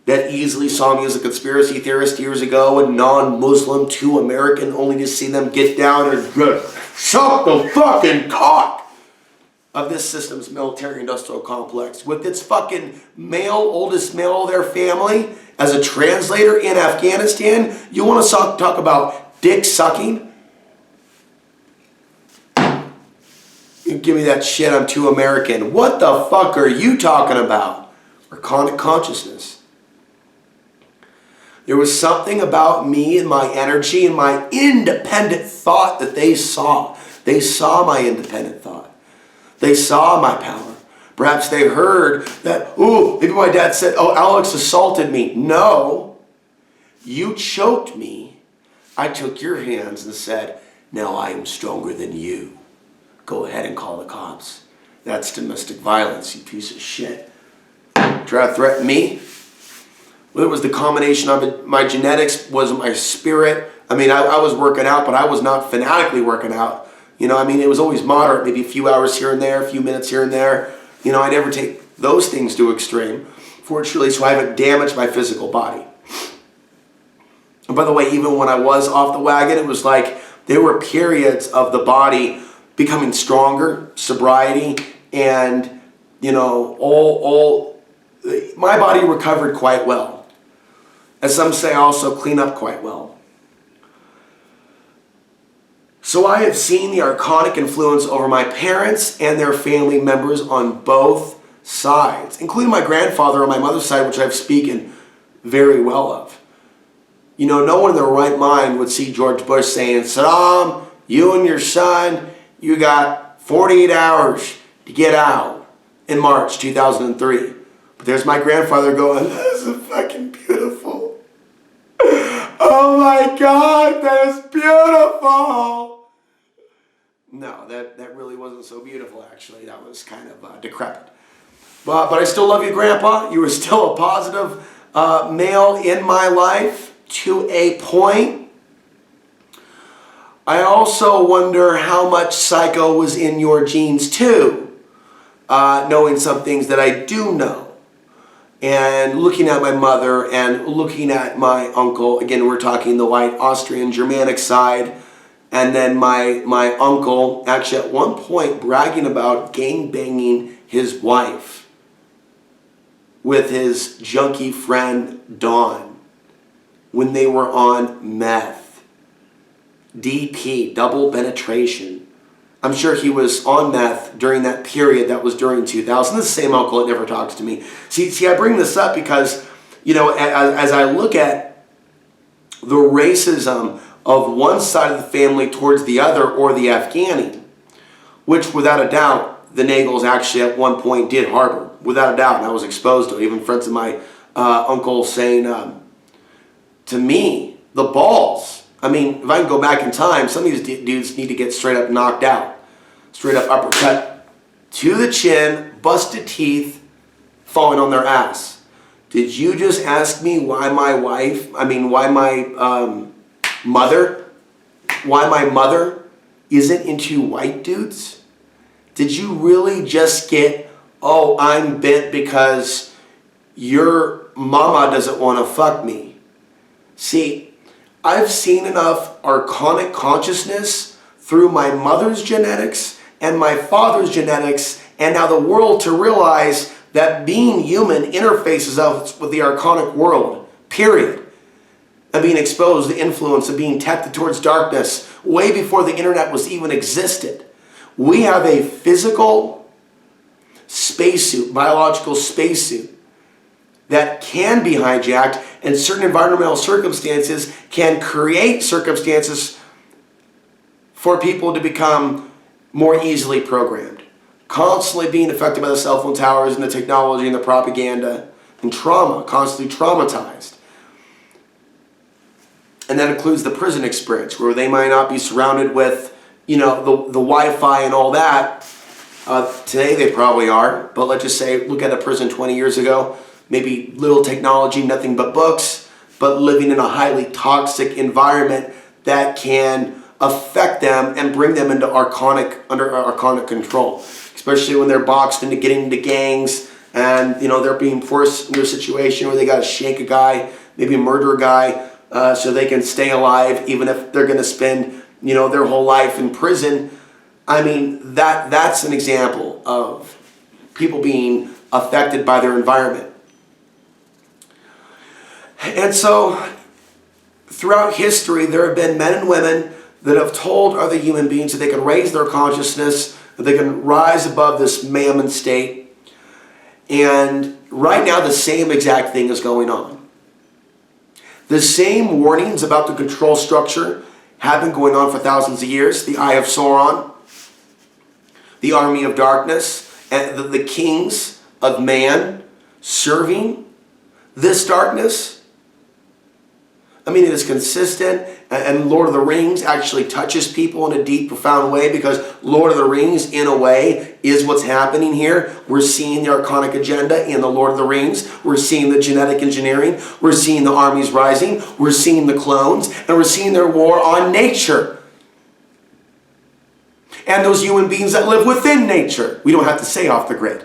that easily saw me as a conspiracy theorist years ago, a non-Muslim, too American, only to see them get down and suck the fucking cock of this system's military-industrial complex with its fucking oldest male of their family as a translator in Afghanistan. You want to talk about dick sucking? You give me that shit, I'm too American. What the fuck are you talking about? Archonic consciousness. There was something about me and my energy and my independent thought that they saw. They saw my independent thought. They saw my power. Perhaps they heard that, ooh, maybe my dad said, oh, Alex assaulted me. No, you choked me. I took your hands and said, now I am stronger than you. Go ahead and call the cops. That's domestic violence, you piece of shit. Try to threaten me? Well, it was the combination of it. My genetics, was my spirit. I mean, I was working out, but I was not fanatically working out. It was always moderate, maybe a few hours here and there, a few minutes here and there. I never take those things to extreme, fortunately, so I haven't damaged my physical body. And by the way, even when I was off the wagon, it was like there were periods of the body becoming stronger, sobriety, and, my body recovered quite well. As some say, also clean up quite well. So I have seen the archonic influence over my parents and their family members on both sides, including my grandfather on my mother's side, which I've spoken very well of. You know, no one in their right mind would see George Bush saying, Saddam, you and your son, you got 48 hours to get out in March 2003. But there's my grandfather going, that is fucking beautiful. Oh my God, that is beautiful. No, that really wasn't so beautiful, actually. That was kind of decrepit. But I still love you, Grandpa. You were still a positive male in my life to a point. I also wonder how much psycho was in your genes too, knowing some things that I do know. And looking at my mother and looking at my uncle, again, we're talking the white Austrian Germanic side, and then my uncle actually at one point bragging about gang-banging his wife with his junkie friend Dawn when they were on meth. DP, double penetration. I'm sure he was on meth during that period that was during 2000. This is the same uncle that never talks to me. See, I bring this up because, you know, as I look at the racism of one side of the family towards the other, or the Afghani, which without a doubt, the Nagels actually at one point did harbor, without a doubt, and I was exposed to it. Even friends of my uncle saying to me, the balls. I mean, if I can go back in time, some of these dudes need to get straight up knocked out. Straight up uppercut to the chin, busted teeth, falling on their ass. Did you just ask me why my mother isn't into white dudes? Did you really just get, oh, I'm bent because your mama doesn't want to fuck me? See, I've seen enough archonic consciousness through my mother's genetics and my father's genetics, and now the world, to realize that being human interfaces us with the archonic world, period. And being exposed to the influence of being tempted towards darkness way before the internet was even existed. We have a physical spacesuit, biological spacesuit, that can be hijacked, and certain environmental circumstances can create circumstances for people to become more easily programmed. Constantly being affected by the cell phone towers and the technology and the propaganda and trauma, constantly traumatized. And that includes the prison experience, where they might not be surrounded with, you know, the Wi-Fi and all that. Today they probably are, but let's just say, look at a prison 20 years ago. Maybe little technology, nothing but books, but living in a highly toxic environment that can affect them and bring them into under archonic control. Especially when they're boxed into getting into gangs, and you know they're being forced into a situation where they got to shank a guy, maybe murder a guy, so they can stay alive, even if they're going to spend, you know, their whole life in prison. I mean, that's an example of people being affected by their environment. And so, throughout history, there have been men and women that have told other human beings that they can raise their consciousness, that they can rise above this mammon state. And right now, the same exact thing is going on. The same warnings about the control structure have been going on for thousands of years. The Eye of Sauron, the Army of Darkness, and the kings of man serving this darkness. I mean, it is consistent, and Lord of the Rings actually touches people in a deep, profound way, because Lord of the Rings, in a way, is what's happening here. We're seeing the archonic agenda in the Lord of the Rings. We're seeing the genetic engineering. We're seeing the armies rising. We're seeing the clones, and we're seeing their war on nature. And those human beings that live within nature. We don't have to say off the grid.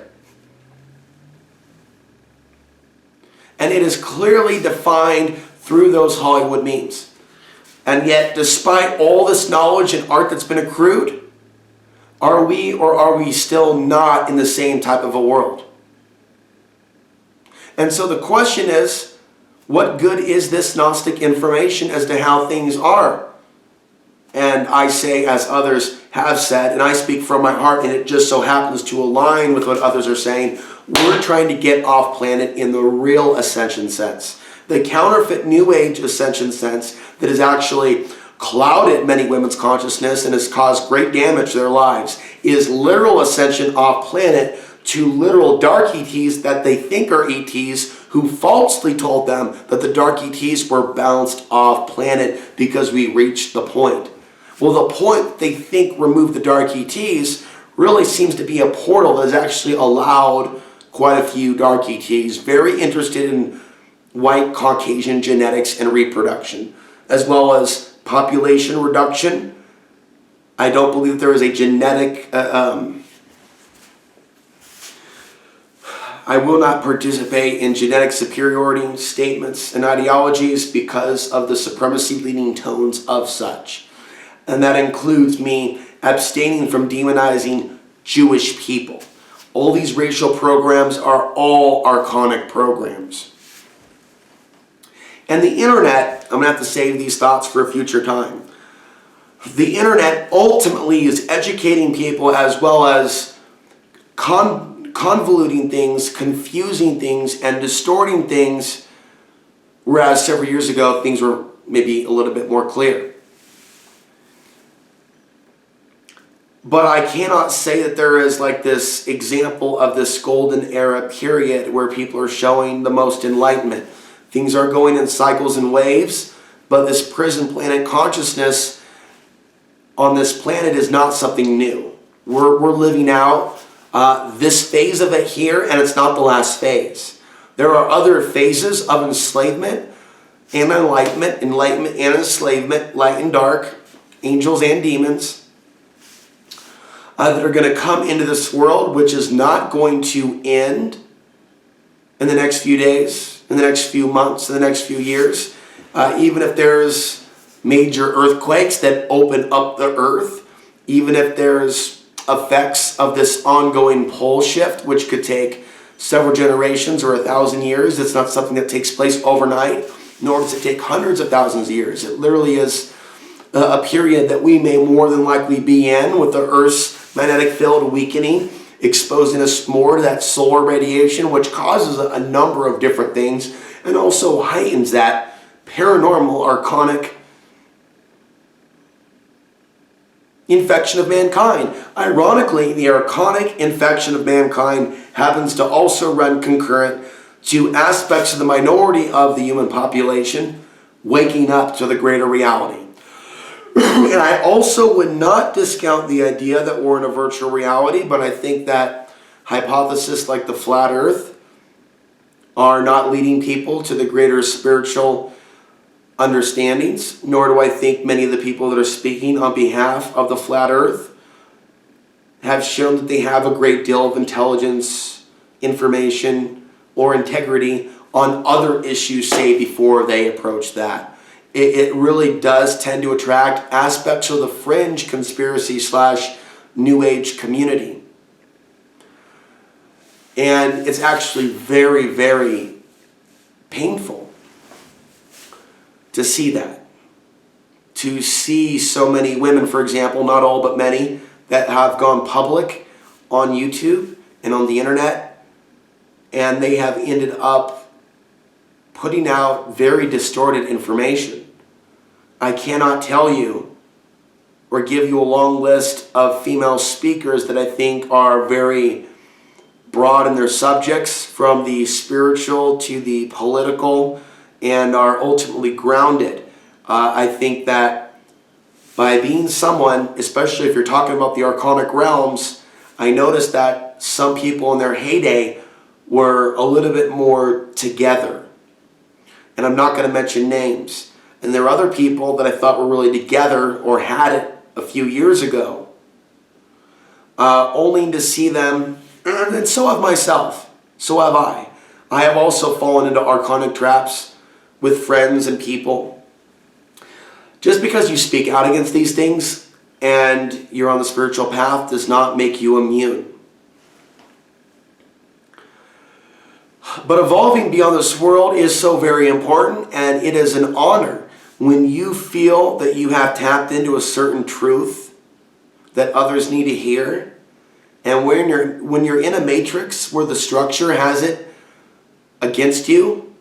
And it is clearly defined through those Hollywood memes. And yet, despite all this knowledge and art that's been accrued, are we or are we still not in the same type of a world? And so the question is, what good is this Gnostic information as to how things are? And I say, as others have said, and I speak from my heart, and it just so happens to align with what others are saying, we're trying to get off planet in the real ascension sense. The counterfeit New Age ascension sense that has actually clouded many women's consciousness and has caused great damage to their lives is literal ascension off planet to literal dark ETs that they think are ETs, who falsely told them that the dark ETs were bounced off planet because we reached the point. Well, the point they think removed the dark ETs really seems to be a portal that has actually allowed quite a few dark ETs very interested in white Caucasian genetics and reproduction, as well as population reduction. I don't believe there is a genetic... I will not participate in genetic superiority statements and ideologies because of the supremacy-leaning tones of such. And that includes me abstaining from demonizing Jewish people. All these racial programs are all archonic programs. And the internet, I'm going to have to save these thoughts for a future time. The internet ultimately is educating people as well as convoluting things, confusing things, and distorting things, whereas several years ago things were maybe a little bit more clear. But I cannot say that there is like this example of this golden era period where people are showing the most enlightenment. Things are going in cycles and waves, but this prison planet consciousness on this planet is not something new. We're living out this phase of it here, and it's not the last phase. There are other phases of enslavement and enlightenment and enslavement, light and dark, angels and demons, that are going to come into this world, which is not going to end in the next few days, in the next few months, in the next few years. Even if there's major earthquakes that open up the earth, even if there's effects of this ongoing pole shift, which could take several generations or 1,000 years. It's not something that takes place overnight, nor does it take hundreds of thousands of years. It literally is a period that we may more than likely be in, with the Earth's magnetic field weakening, exposing us more to that solar radiation, which causes a number of different things and also heightens that paranormal, archonic infection of mankind. Ironically, the archonic infection of mankind happens to also run concurrent to aspects of the minority of the human population waking up to the greater reality. And I also would not discount the idea that we're in a virtual reality, but I think that hypotheses like the flat earth are not leading people to the greater spiritual understandings, nor do I think many of the people that are speaking on behalf of the flat earth have shown that they have a great deal of intelligence, information, or integrity on other issues, say, before they approach that. It really does tend to attract aspects of the fringe conspiracy / New Age community. And it's actually very, very painful to see that. To see so many women, for example, not all but many, that have gone public on YouTube and on the internet, and they have ended up putting out very distorted information. I cannot tell you or give you a long list of female speakers that I think are very broad in their subjects, from the spiritual to the political, and are ultimately grounded. I think that by being someone, especially if you're talking about the archonic realms, I noticed that some people in their heyday were a little bit more together. And I'm not going to mention names. And there are other people that I thought were really together or had it a few years ago, only to see them, and so have myself, so have I. I have also fallen into archonic traps with friends and people. Just because you speak out against these things and you're on the spiritual path does not make you immune. But evolving beyond this world is so very important, and it is an honor when you feel that you have tapped into a certain truth that others need to hear, and when you're in a matrix where the structure has it against you,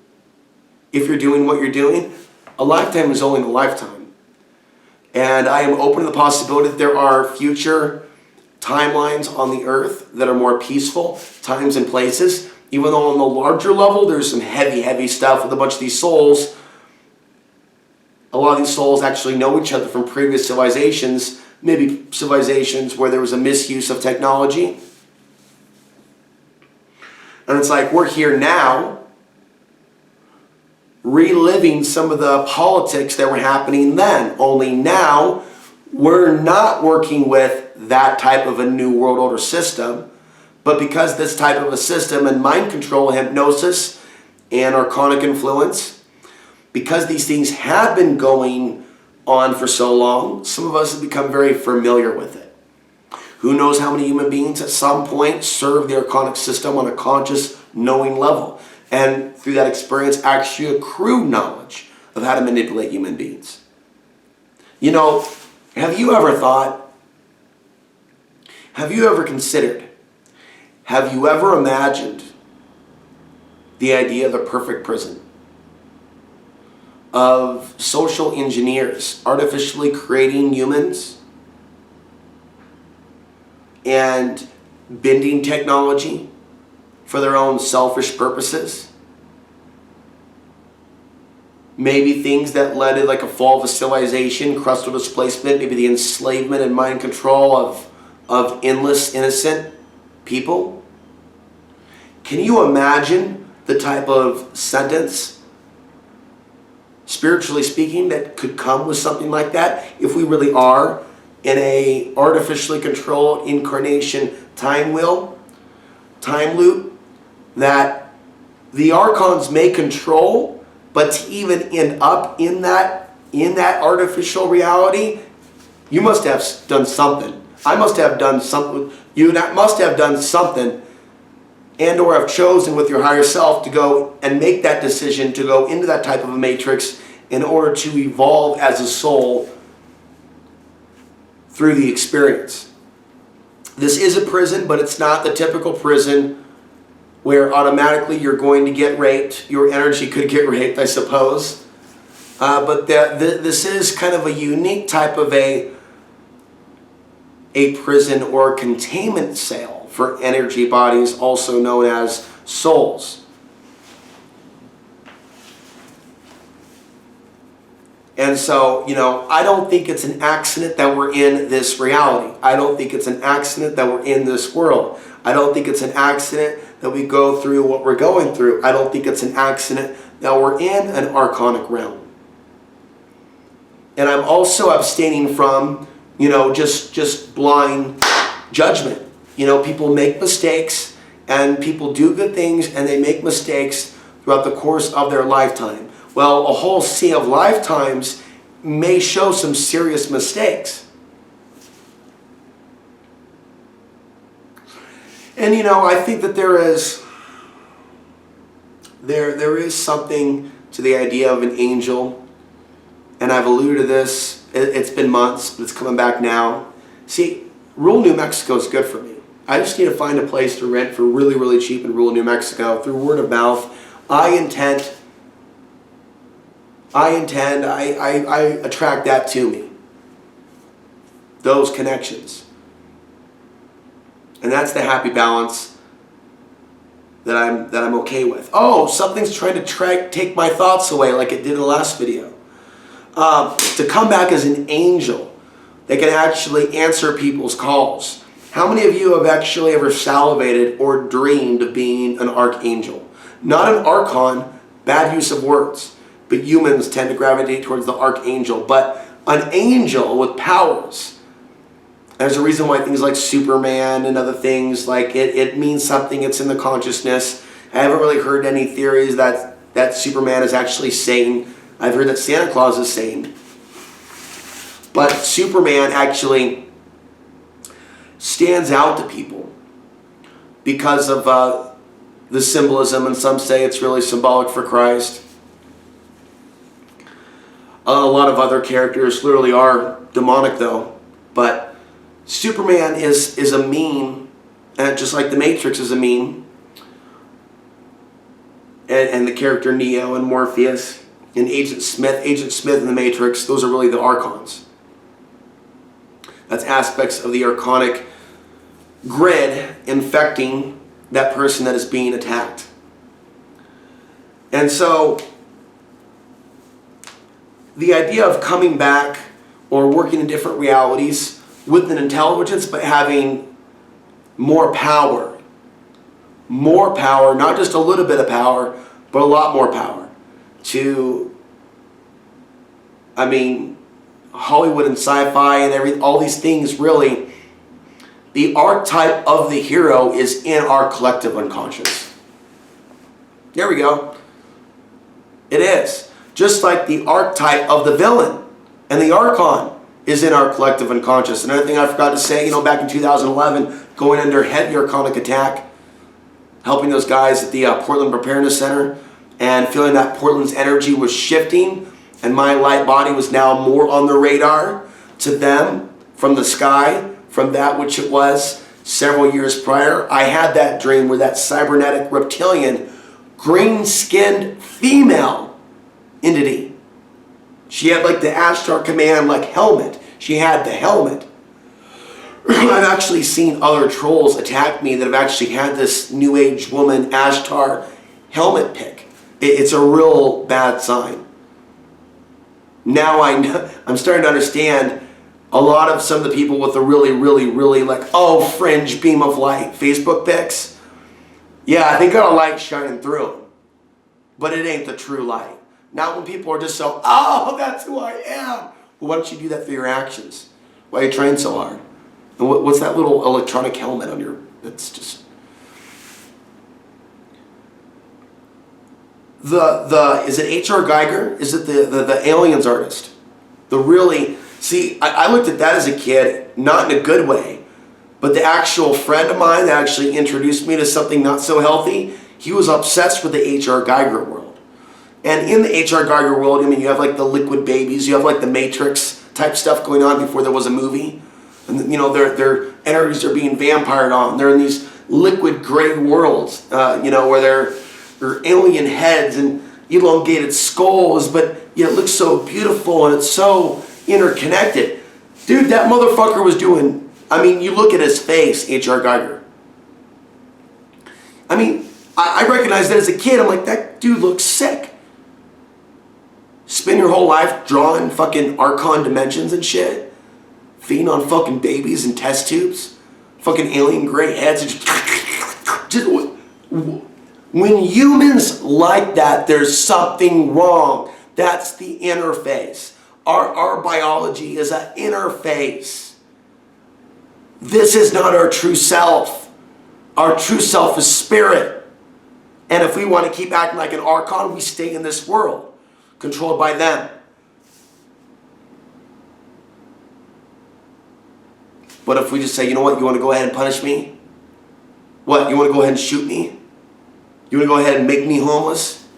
if you're doing what you're doing, a lifetime is only a lifetime. And I am open to the possibility that there are future timelines on the earth that are more peaceful, times and places. Even though on the larger level, there's some heavy, heavy stuff with a bunch of these souls. A lot of these souls actually know each other from previous civilizations, maybe civilizations where there was a misuse of technology. And it's like we're here now, reliving some of the politics that were happening then. Only now, we're not working with that type of a new world order system. But because this type of a system and mind control, hypnosis, and archonic influence, because these things have been going on for so long, some of us have become very familiar with it. Who knows how many human beings at some point serve the archonic system on a conscious, knowing level, and through that experience actually accrue knowledge of how to manipulate human beings. You know, have you ever thought, have you ever considered, have you ever imagined the idea of the perfect prison? Of social engineers artificially creating humans and bending technology for their own selfish purposes? Maybe things that led to like a fall of a civilization, crustal displacement, maybe the enslavement and mind control of endless innocent people. Can you imagine the type of sentence, spiritually speaking, that could come with something like that if we really are in a artificially controlled incarnation time wheel, time loop, that the Archons may control, but to even end up in that artificial reality, you must have done something. I must have done something. You must have done something, and or have chosen with your higher self to go and make that decision to go into that type of a matrix in order to evolve as a soul through the experience. This is a prison, but it's not the typical prison where automatically you're going to get raped. Your energy could get raped, I suppose. But this is kind of a unique type of a prison or containment cell for energy bodies, also known as souls. And so, you know, I don't think it's an accident that we're in this reality. I don't think it's an accident that we're in this world. I don't think it's an accident that we go through what we're going through. I don't think it's an accident that we're in an archonic realm. And I'm also abstaining from, you know, just blind judgment. You know, people make mistakes, and people do good things, and they make mistakes throughout the course of their lifetime. Well, a whole sea of lifetimes may show some serious mistakes. And, you know, I think that there is something to the idea of an angel. And I've alluded to this. It's been months, but it's coming back now. See, rural New Mexico is good for me. I just need to find a place to rent for really, really cheap in rural New Mexico through word of mouth. I attract that to me. Those connections. And that's the happy balance that I'm okay with. Oh, something's trying to take my thoughts away like it did in the last video. To come back as an angel that can actually answer people's calls. How many of you have actually ever salivated or dreamed of being an archangel? Not an archon, bad use of words. But humans tend to gravitate towards the archangel. But an angel with powers. There's a reason why things like Superman and other things, like it means something, it's in the consciousness. I haven't really heard any theories that Superman is actually Satan. I've heard that Santa Claus is Satan. But Superman actually stands out to people because of the symbolism, and some say it's really symbolic for Christ. A lot of other characters literally are demonic though. But Superman is a meme, and just like the Matrix is a meme. And the character Neo and Morpheus and Agent Smith in the Matrix, those are really the Archons. That's aspects of the Archonic grid infecting that person that is being attacked. And so the idea of coming back or working in different realities with an intelligence but having more power, not just a little bit of power, but a lot more power to, I mean, Hollywood and sci-fi and all these things, really, the archetype of the hero is in our collective unconscious. There we go. It is. Just like the archetype of the villain and the Archon is in our collective unconscious. Another thing I forgot to say, back in 2011, going under heavy Archonic attack, helping those guys at the Portland Preparedness Center, and feeling that Portland's energy was shifting, and my light body was now more on the radar to them from the sky, from that which it was several years prior. I had that dream where that cybernetic reptilian, green-skinned female entity, she had like the Ashtar Command helmet. She had the helmet. I've actually seen other trolls attack me that have actually had this New Age woman Ashtar helmet pick. It's a real bad sign. Now I'm starting to understand a lot of some of the people with the really fringe beam of light Facebook pics. Yeah, they got a light shining through them, but it ain't the true light. Not when people are just so, oh, that's who I am. Well, why don't you do that through your actions? Why are you trying so hard? And what's that little electronic helmet on your... It's just... Is it H.R. Geiger? Is it the Aliens artist? The really... See, I looked at that as a kid, not in a good way, but the actual friend of mine that actually introduced me to something not so healthy, he was obsessed with the H.R. Geiger world. And in the H.R. Geiger world, you have the liquid babies, you have the Matrix type stuff going on before there was a movie. And their energies are being vampired on. They're in these liquid gray worlds, where they're alien heads and elongated skulls, but it looks so beautiful and it's so interconnected. Dude, that motherfucker was doing, you look at his face, H.R. Geiger. I recognized that as a kid. I'm like, that dude looks sick. Spend your whole life drawing fucking Archon dimensions and shit. Feeding on fucking babies and test tubes. Fucking alien gray heads. Just, when humans like that, there's something wrong. That's the interface. Our biology is an interface. This is not our true self. Our true self is spirit. And if we want to keep acting like an Archon, we stay in this world, controlled by them. But if we just say, you know what, you want to go ahead and punish me? What, you want to go ahead and shoot me? You want to go ahead and make me homeless?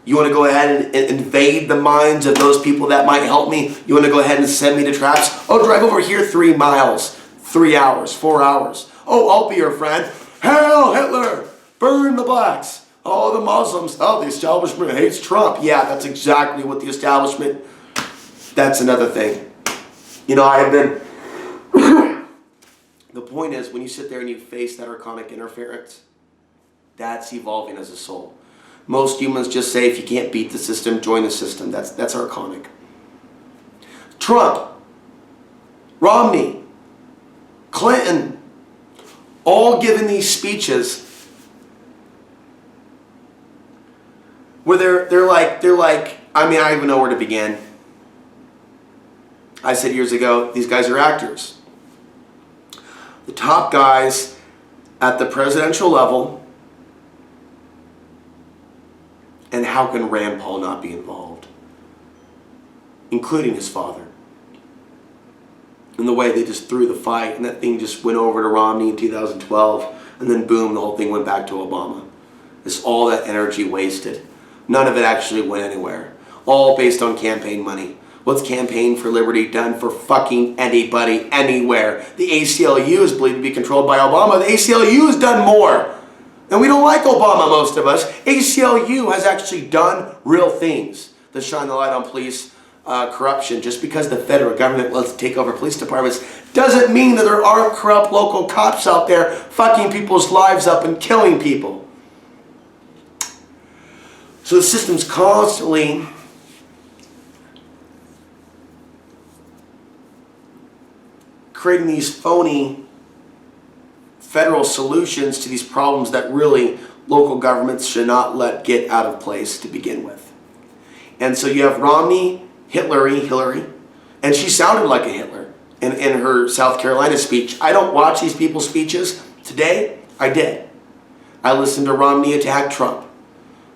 You want to go ahead and invade the minds of those people that might help me? You want to go ahead and send me to traps? Oh, drive over here 3 miles, 3 hours, 4 hours. Oh, I'll be your friend. Hail Hitler! Burn the blacks! Oh, the Muslims. Oh, the establishment hates Trump. Yeah, that's exactly what the establishment... That's another thing. I have been... The point is, when you sit there and you face that archonic interference, that's evolving as a soul. Most humans just say, if you can't beat the system, join the system. That's archonic. Trump, Romney, Clinton, all giving these speeches where they're like, I don't even know where to begin. I said years ago, these guys are actors. The top guys at the presidential level. And how can Rand Paul not be involved? Including his father. And the way they just threw the fight, and that thing just went over to Romney in 2012, and then boom, the whole thing went back to Obama. It's all that energy wasted. None of it actually went anywhere. All based on campaign money. What's Campaign for Liberty done for fucking anybody, anywhere? The ACLU is believed to be controlled by Obama. The ACLU has done more. And we don't like Obama, most of us. ACLU has actually done real things to shine the light on police corruption. Just because the federal government wants to take over police departments doesn't mean that there aren't corrupt local cops out there fucking people's lives up and killing people. So the system's constantly creating these phony federal solutions to these problems that really local governments should not let get out of place to begin with. And so you have Romney, Hillary, and she sounded like a Hitler in her South Carolina speech. I don't watch these people's speeches. Today, I did. I listened to Romney attack Trump.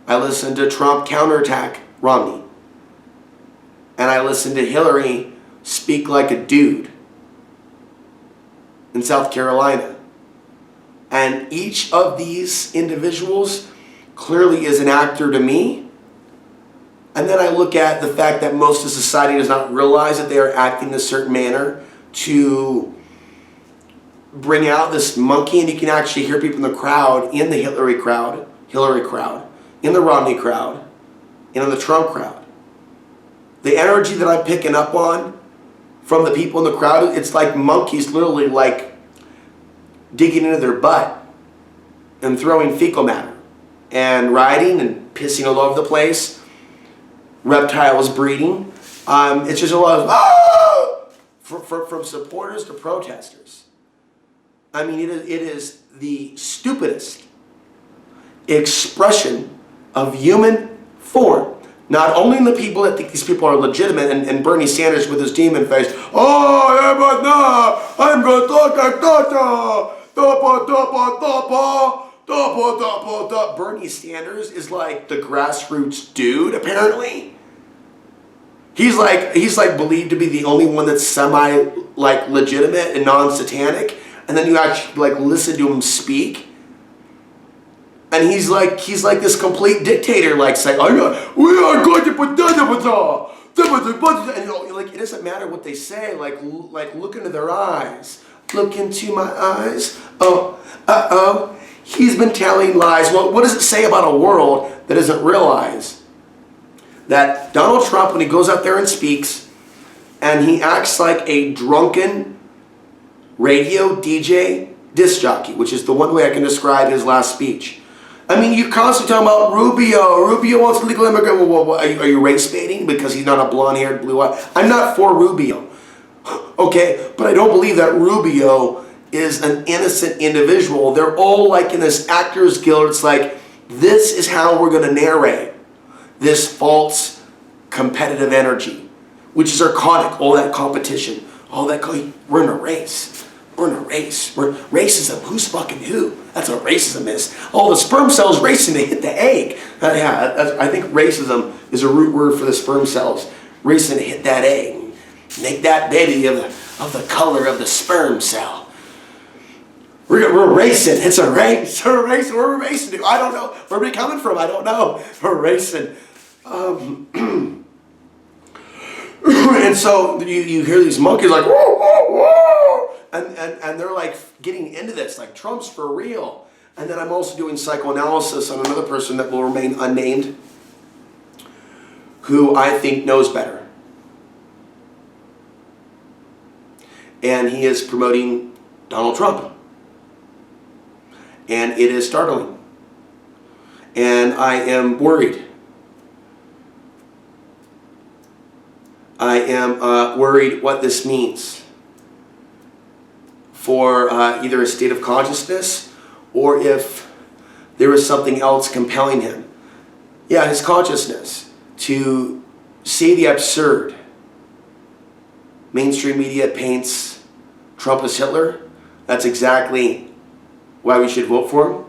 I listened to Trump counterattack Romney. And I listened to Hillary speak like a dude in South Carolina. And each of these individuals clearly is an actor to me. And then I look at the fact that most of society does not realize that they are acting in a certain manner to bring out this monkey. And you can actually hear people in the crowd, in the Hillary crowd, in the Romney crowd, and in the Trump crowd. The energy that I'm picking up on from the people in the crowd, it's like monkeys literally like digging into their butt and throwing fecal matter and riding and pissing all over the place. Reptiles breeding. It's just a lot of from supporters to protesters. I mean, it is the stupidest expression of human form. Not only the people that think these people are legitimate, and Bernie Sanders with his demon face, I'm going to talk like that. Bernie Sanders is like the grassroots dude, apparently. He's like believed to be the only one that's semi like legitimate and non-satanic, and then you actually like listen to him speak. And he's like this complete dictator, like saying, "We are going to put and like it doesn't matter what they say. Like look into their eyes. Look into my eyes. He's been telling lies. Well, what does it say about a world that doesn't realize that Donald Trump, when he goes out there and speaks, and he acts like a drunken radio DJ disc jockey, which is the one way I can describe his last speech. I mean, you're constantly talking about Rubio. Rubio wants legal immigrant. Well, are you race baiting because he's not a blonde-haired, blue-eyed? I'm not for Rubio, okay? But I don't believe that Rubio is an innocent individual. They're all like in this Actors Guild. It's like, this is how we're going to narrate this false competitive energy, which is archonic, all that competition, all that, we're in a race. We're in a race. We're racism. Who's fucking who? That's what racism is. All the sperm cells racing to hit the egg. I think racism is a root word for the sperm cells racing to hit that egg. Make that baby of the color of the sperm cell. We're racing. It's a race. We're racing. Where are we racing to? I don't know. Where are we coming from? I don't know. We're racing. And so you hear these monkeys like, whoa, whoa, whoa. And they're like getting into this, like Trump's for real. And then I'm also doing psychoanalysis on another person that will remain unnamed, who I think knows better. And he is promoting Donald Trump. And it is startling. And I am worried. I am worried what this means for either a state of consciousness or if there is something else compelling him. Yeah, his consciousness to see the absurd. Mainstream media paints Trump as Hitler. That's exactly why we should vote for him.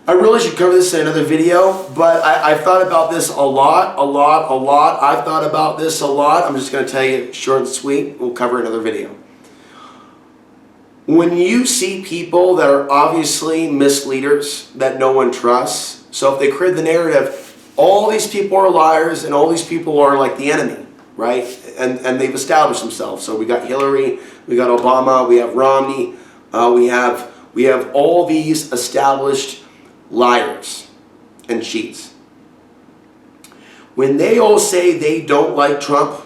I really should cover this in another video, but I've thought about this a lot. I've thought about this a lot. I'm just going to tell you short and sweet. We'll cover another video. When you see people that are obviously misleaders that no one trusts, so if they create the narrative, all these people are liars and all these people are like the enemy. right? And they've established themselves. So we got Hillary, we got Obama, we have Romney, we have all these established liars and cheats. When they all say they don't like Trump,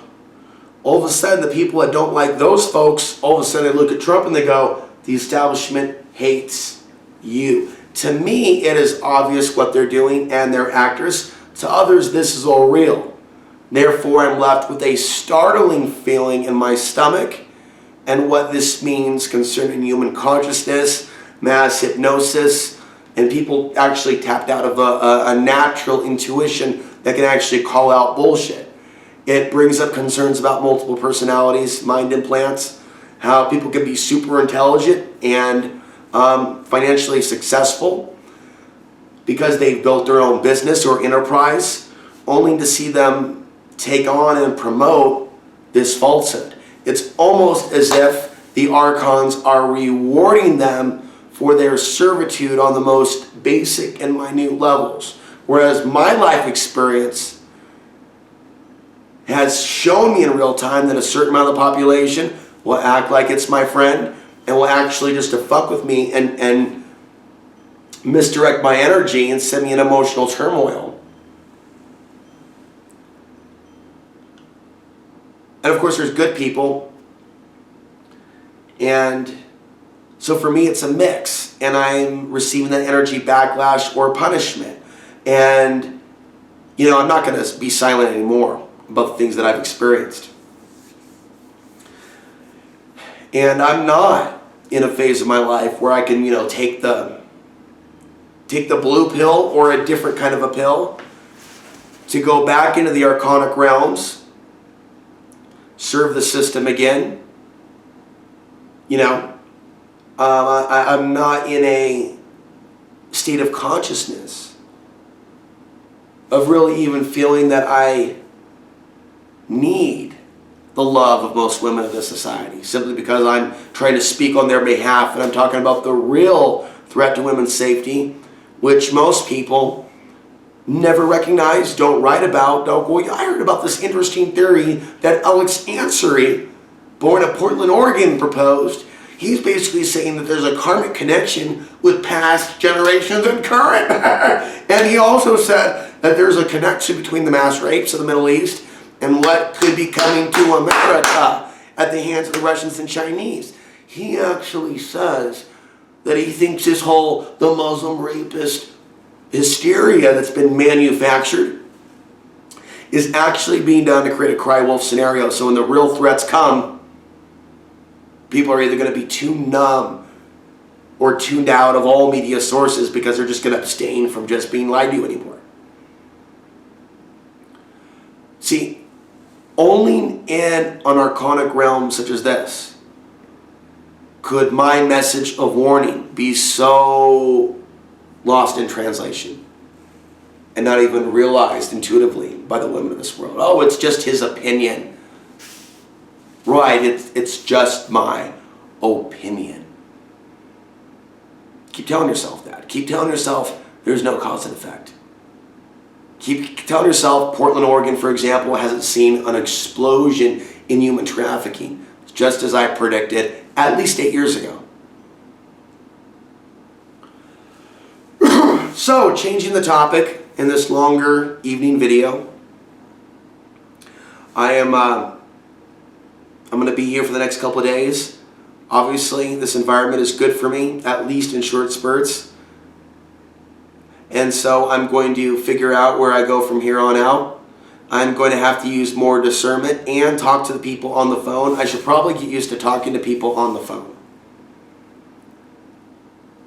all of a sudden the people that don't like those folks, all of a sudden they look at Trump and they go, the establishment hates you. To me, it is obvious what they're doing and they're actors. To others, this is all real. Therefore, I'm left with a startling feeling in my stomach and what this means concerning human consciousness, mass hypnosis, and people actually tapped out of a natural intuition that can actually call out bullshit. It brings up concerns about multiple personalities, mind implants, how people can be super intelligent and financially successful because they've built their own business or enterprise, only to see them take on and promote this falsehood. It's almost as if the Archons are rewarding them for their servitude on the most basic and minute levels. Whereas my life experience has shown me in real time that a certain amount of the population will act like it's my friend and will actually just to fuck with me and misdirect my energy and send me in emotional turmoil. And of course there's good people. And so for me it's a mix. And I'm receiving that energy backlash or punishment. And, you know, I'm not going to be silent anymore about the things that I've experienced. And I'm not in a phase of my life where I can, you know, take the blue pill or a different kind of a pill to go back into the archonic realms, serve the system again. You know, I'm not in a state of consciousness of really even feeling that I need the love of most women of this society, simply because I'm trying to speak on their behalf and I'm talking about the real threat to women's safety, which most people never recognize, don't write about, don't go, I heard about this interesting theory that Alex Ansary, born in Portland, Oregon, proposed. He's basically saying that there's a karmic connection with past generations and current. And he also said that there's a connection between the mass rapes of the Middle East and what could be coming to America at the hands of the Russians and Chinese. He actually says that he thinks this whole, the Muslim rapist hysteria that's been manufactured is actually being done to create a cry wolf scenario. So when the real threats come, people are either going to be too numb or tuned out of all media sources because they're just going to abstain from just being lied to anymore. See, only in an archonic realm such as this could my message of warning be so lost in translation and not even realized intuitively by the women of this world. Oh, it's just his opinion. Right, it's just my opinion. Keep telling yourself that. Keep telling yourself there's no cause and effect. Keep telling yourself Portland, Oregon, for example, hasn't seen an explosion in human trafficking, just as I predicted at least 8 years ago. So, changing the topic in this longer evening video, I'm going to be here for the next couple of days. Obviously, this environment is good for me, at least in short spurts. And so I'm going to figure out where I go from here on out. I'm going to have to use more discernment and talk to the people on the phone. I should probably get used to talking to people on the phone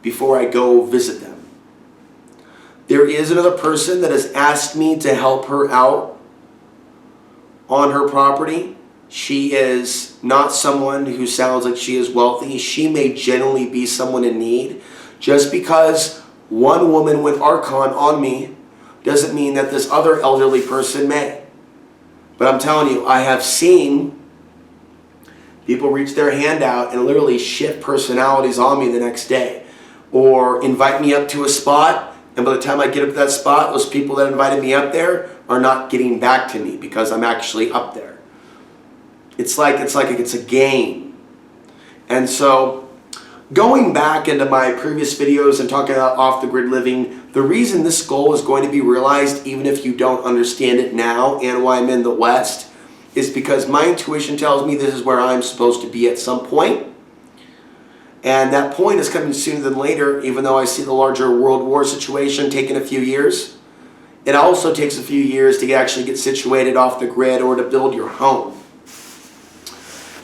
before I go visit them. There is another person that has asked me to help her out on her property. She is not someone who sounds like she is wealthy. She may genuinely be someone in need. Just because one woman went Archon on me doesn't mean that this other elderly person may. But I'm telling you, I have seen people reach their hand out and literally shift personalities on me the next day. Or invite me up to a spot, and by the time I get up to that spot, those people that invited me up there are not getting back to me because I'm actually up there. It's like it's a game. And so going back into my previous videos and talking about off-the-grid living, the reason this goal is going to be realized, even if you don't understand it now and why I'm in the West, is because my intuition tells me this is where I'm supposed to be at some point. And that point is coming sooner than later, even though I see the larger world war situation taking a few years. It also takes a few years to actually get situated off the grid or to build your home.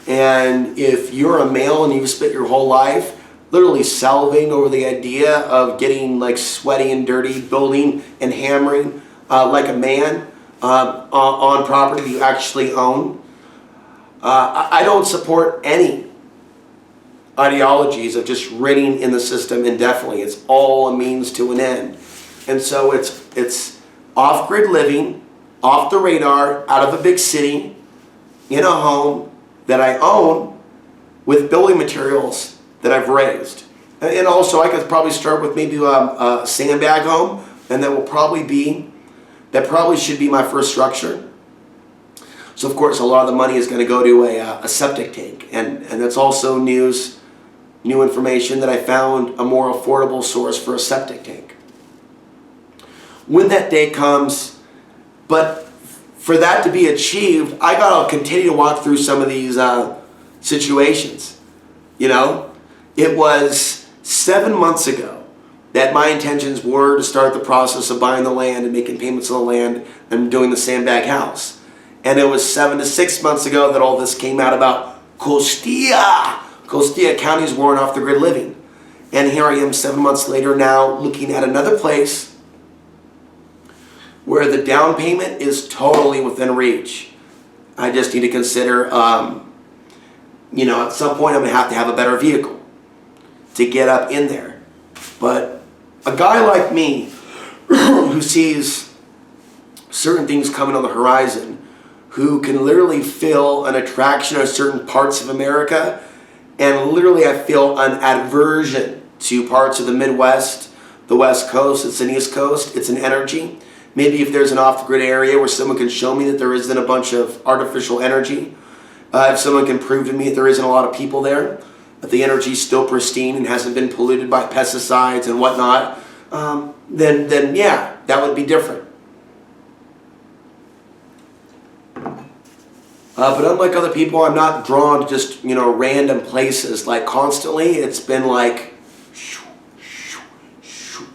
And if you're a male and you've spent your whole life literally salivating over the idea of getting like sweaty and dirty, building and hammering like a man on property you actually own, I don't support any ideologies of just reigning in the system indefinitely. It's all a means to an end. And so it's off-grid living, off the radar, out of a big city, in a home that I own with building materials that I've raised. And also I could probably start with maybe a sandbag home, and that probably should be my first structure. So of course a lot of the money is going to go to a septic tank, and that's also new information that I found a more affordable source for a septic tank. When that day comes, but for that to be achieved, I gotta continue to walk through some of these situations. You know, it was 7 months ago that my intentions were to start the process of buying the land and making payments on the land and doing the sandbag house. And it was 7 to 6 months ago that all this came out about Costilla County's warrant off the grid living. And here I am 7 months later now looking at another place where the down payment is totally within reach. I just need to consider, at some point I'm going to have a better vehicle to get up in there. But a guy like me who sees certain things coming on the horizon, who can literally feel an attraction to certain parts of America, and literally I feel an aversion to parts of the Midwest, the West Coast, it's an East Coast, it's an energy. Maybe if there's an off-the-grid area where someone can show me that there isn't a bunch of artificial energy, if someone can prove to me that there isn't a lot of people there, that the energy is still pristine and hasn't been polluted by pesticides and whatnot, then yeah, that would be different. But unlike other people, I'm not drawn to just, random places like constantly. It's been like,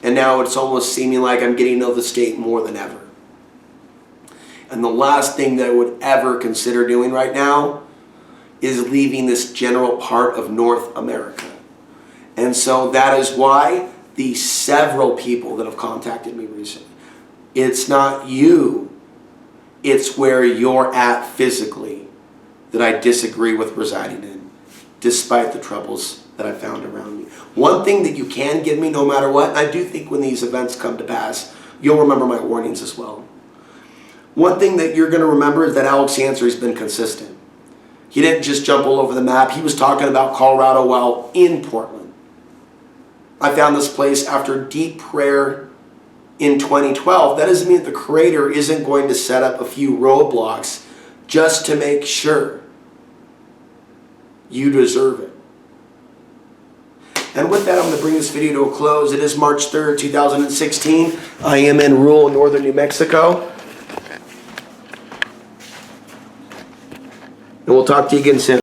and now it's almost seeming like I'm getting to know the state more than ever. And the last thing that I would ever consider doing right now is leaving this general part of North America. And so that is why the several people that have contacted me recently, it's not you, it's where you're at physically that I disagree with residing in, despite the troubles that I found around me. One thing that you can give me no matter what, and I do think when these events come to pass, you'll remember my warnings as well. One thing that you're going to remember is that Alex Ansary has been consistent. He didn't just jump all over the map. He was talking about Colorado while in Portland. I found this place after deep prayer in 2012. That doesn't mean that the Creator isn't going to set up a few roadblocks just to make sure you deserve it. And with that, I'm going to bring this video to a close. It is March 3rd, 2016. I am in rural northern New Mexico. And we'll talk to you again soon.